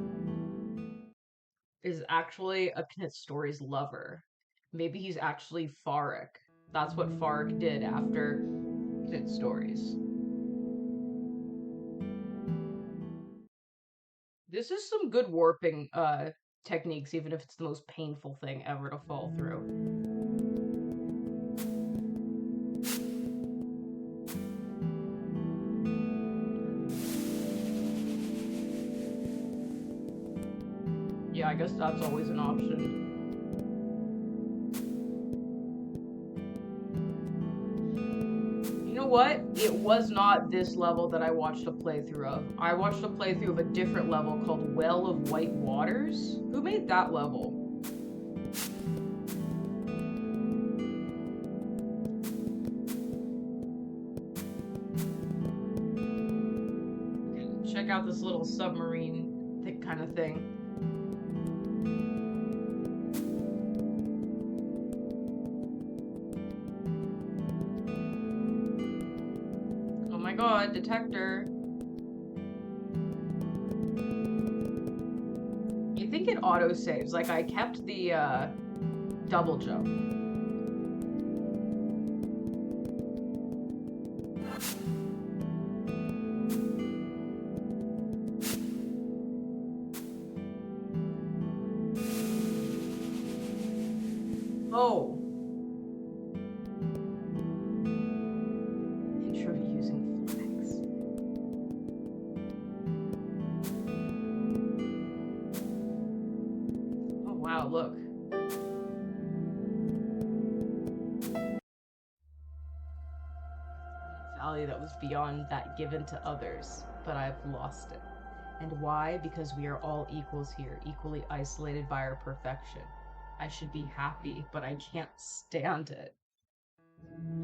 is actually a Knit Stories lover. Maybe he's actually Farrick. That's what Farrick did after Knit Stories. This is some good warping techniques, even if it's the most painful thing ever to fall through. Yeah, I guess that's always an option. You know what? It was not this level that I watched a playthrough of. I watched a playthrough of a different level called Well of White Waters. Who made that level? Okay, check out this little submarine kind of thing. Oh my god, detector. You think it auto saves? Like I kept the double jump. Oh. Intro using flags. Oh wow, look. Value that was beyond that given to others, but I've lost it. And why? Because we are all equals here, equally isolated by our perfection. I should be happy, but I can't stand it.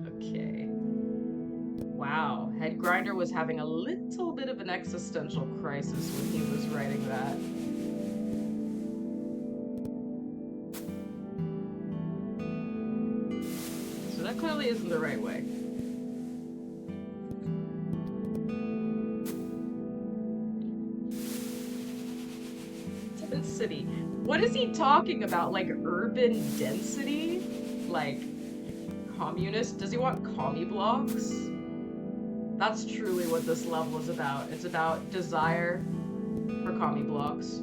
Okay. Wow, Headgrinder was having a little bit of an existential crisis when he was writing that. So that clearly isn't the right way. Density. What is he talking about? Like urban density? Like communist? Does he want commie blocks? That's truly what this level is about. It's about desire for commie blocks.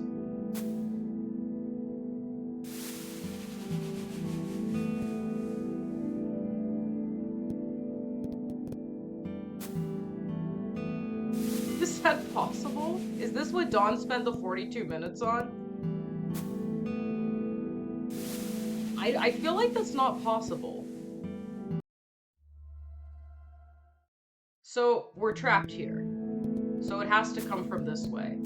Is that possible? Is this what Dawn spent the 42 minutes on? I feel like that's not possible. So we're trapped here. So it has to come from this way.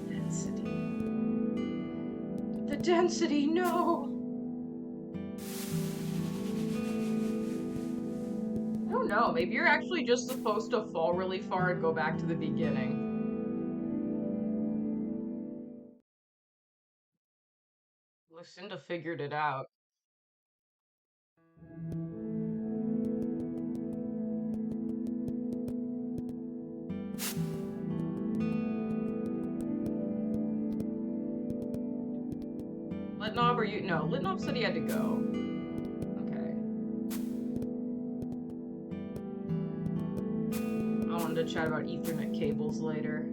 Density. The density, no! I don't know, maybe you're actually just supposed to fall really far and go back to the beginning. Lucinda figured it out. Litnob, or you? No, Litnob said he had to go. Okay. I wanted to chat about Ethernet cables later.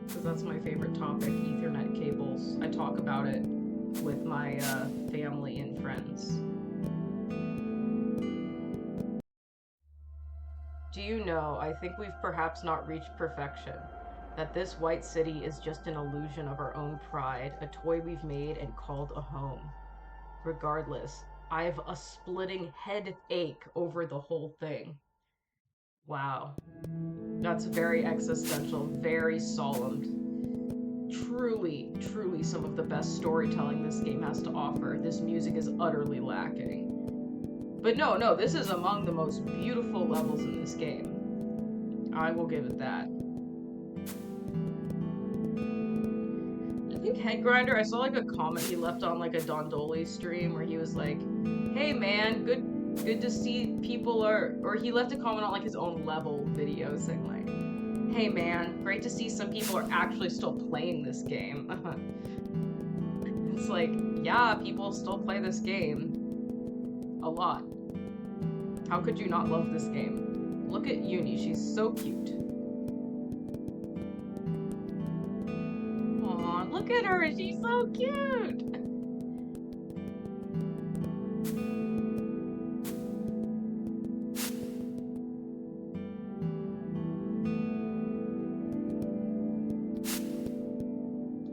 Because that's my favorite topic, Ethernet cables. I talk about it with my family and friends. Do you know, I think we've perhaps not reached perfection. That this white city is just an illusion of our own pride, a toy we've made and called a home. Regardless, I have a splitting headache over the whole thing. Wow. That's very existential, very solemn. Truly, truly some of the best storytelling this game has to offer. This music is utterly lacking. But no, this is among the most beautiful levels in this game. I will give it that. I think Headgrinder, I saw like a comment he left on like a Dondoli stream where he was like, hey man, good to see people or he left a comment on like his own level video saying like, hey man, great to see some people are actually still playing this game. It's like, yeah, people still play this game. A lot. How could you not love this game? Look at Uni, she's so cute. Aw, look at her, she's so cute!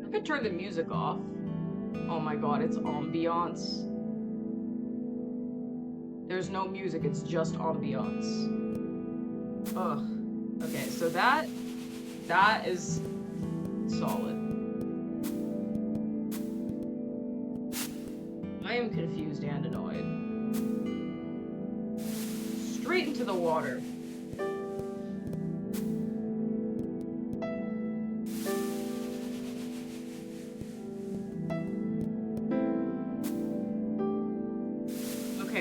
I could turn the music off. Oh my god, it's ambiance. There's no music, it's just ambiance. Ugh. Okay, so that is solid. I am confused and annoyed. Straight into the water.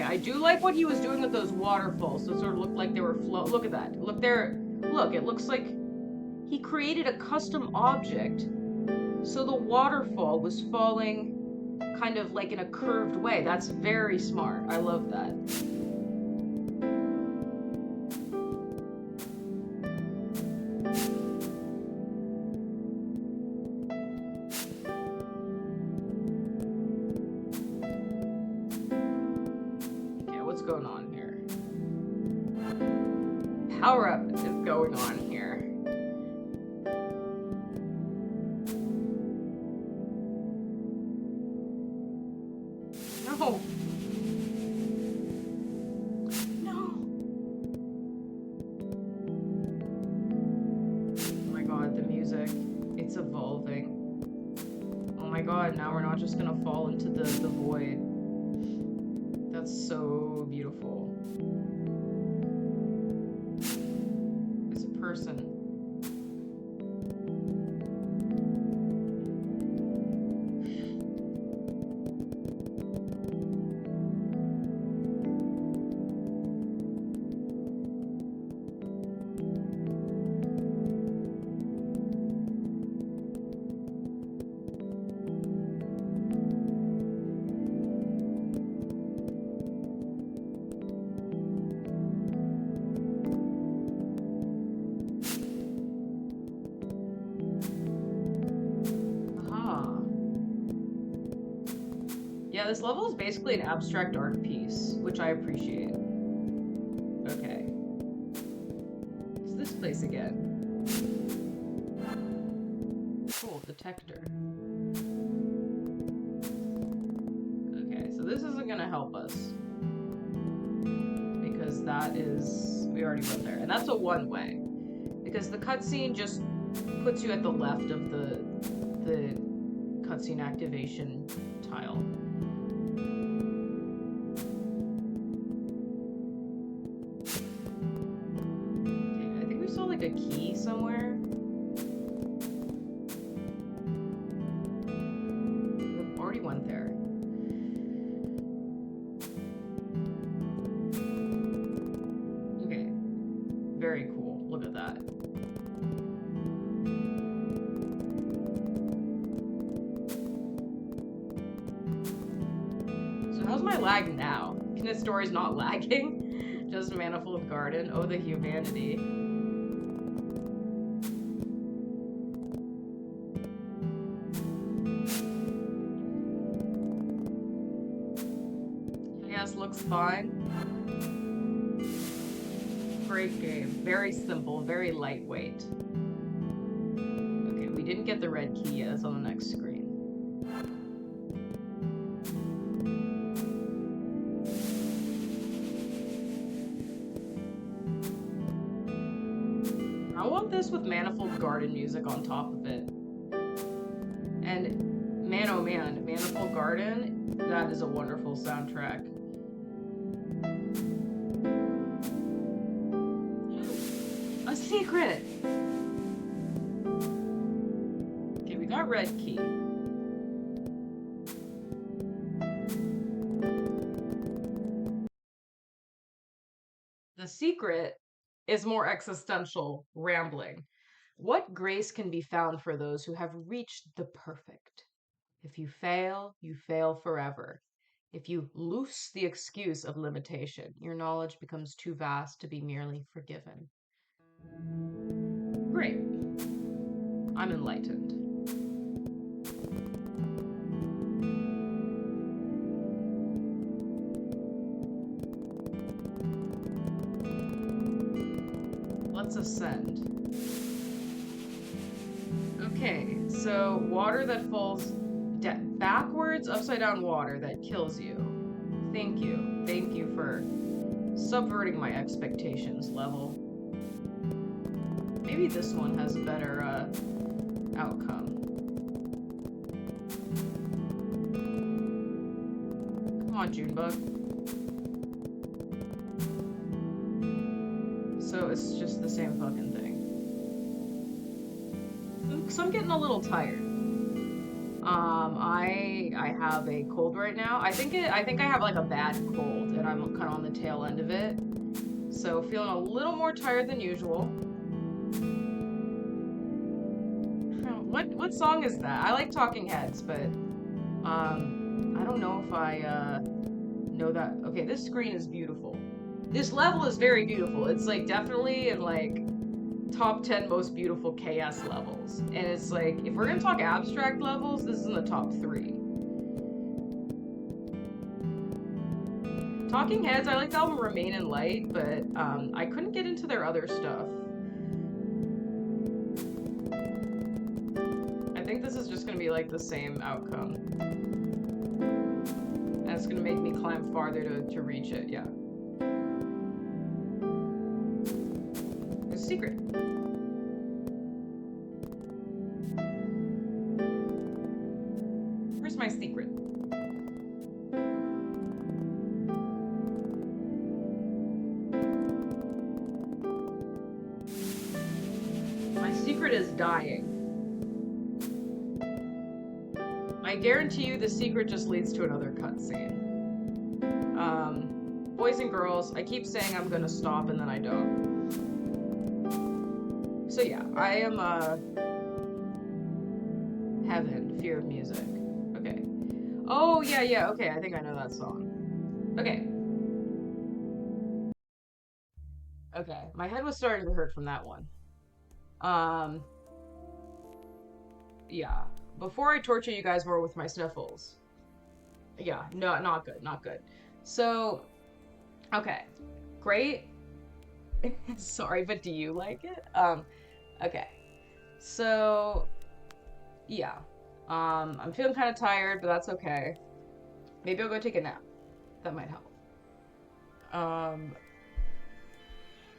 I do like what he was doing with those waterfalls. So it sort of looked like they were Look at that. Look there. Look, it looks like he created a custom object. So the waterfall was falling kind of like in a curved way. That's very smart. I love that. Going on here? Power up is going on here. No. No. Oh my god, the music. It's evolving. Oh my god, now we're not just gonna fall into the void. That's so beautiful. It's a person. Yeah, this level is basically an abstract art piece, which I appreciate. Okay. It's this place again. Cool, detector. Okay, so this isn't gonna help us. Because that is... we already went there. And that's a one-way. Because the cutscene just puts you at the left of the cutscene activation tile. Like a key somewhere. We already went there. Okay. Very cool. Look at that. So how's my lag now? This story's not lagging? Just Manifold Garden. Oh, the humanity. Looks fine. great game. Very simple, very lightweight. Okay, we didn't get the red key yet. It's on the next screen. I want this with Manifold Garden music on top of it. And man, oh man, Manifold Garden, that is a wonderful soundtrack. A secret! Okay, we got red key. The secret is more existential rambling. What grace can be found for those who have reached the perfect? If you fail forever. If you loose the excuse of limitation, your knowledge becomes too vast to be merely forgiven. Great. I'm enlightened. Let's ascend. Okay, so water that falls backwards, upside down water that kills you. Thank you. Thank you for subverting my expectations level. Maybe this one has a better outcome. Come on, Junebug. So it's just the same fucking thing. So I'm getting a little tired. I have a cold right now. I think I have like a bad cold, and I'm kind of on the tail end of it. So feeling a little more tired than usual. What song is that? I like Talking Heads, but I don't know if I know that. Okay, this screen is beautiful. This level is very beautiful. It's like definitely in like top 10 most beautiful KS levels. And it's like, if we're gonna talk abstract levels, this is in the top 3. Talking Heads, I like the album Remain in Light, but I couldn't get into their other stuff. I think this is just gonna be like the same outcome. And it's gonna make me climb farther to reach it, yeah. There's a secret. Where's my secret? My secret is dying. I guarantee you the secret just leads to another cutscene. Boys and girls, I keep saying I'm gonna stop and then I don't. So yeah, I am, Heaven, Fear of Music. Okay. Oh, yeah, okay, I think I know that song. Okay. Okay, my head was starting to hurt from that one. Yeah. Before I torture you guys more with my sniffles. Yeah, no, not good, not good. So, okay. Great. Sorry, but do you like it? Okay. So, yeah. I'm feeling kind of tired, but that's okay. Maybe I'll go take a nap. That might help.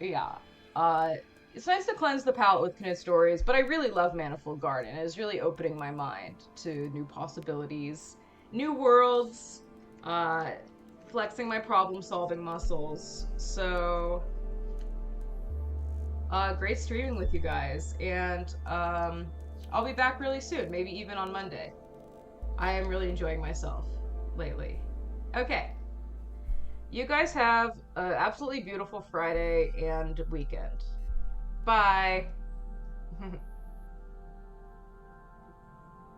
Yeah. It's nice to cleanse the palate with Knit stories, but I really love Manifold Garden. It's really opening my mind to new possibilities, new worlds, flexing my problem-solving muscles. So, great streaming with you guys, and I'll be back really soon, maybe even on Monday. I am really enjoying myself lately. Okay. You guys have an absolutely beautiful Friday and weekend. Bye.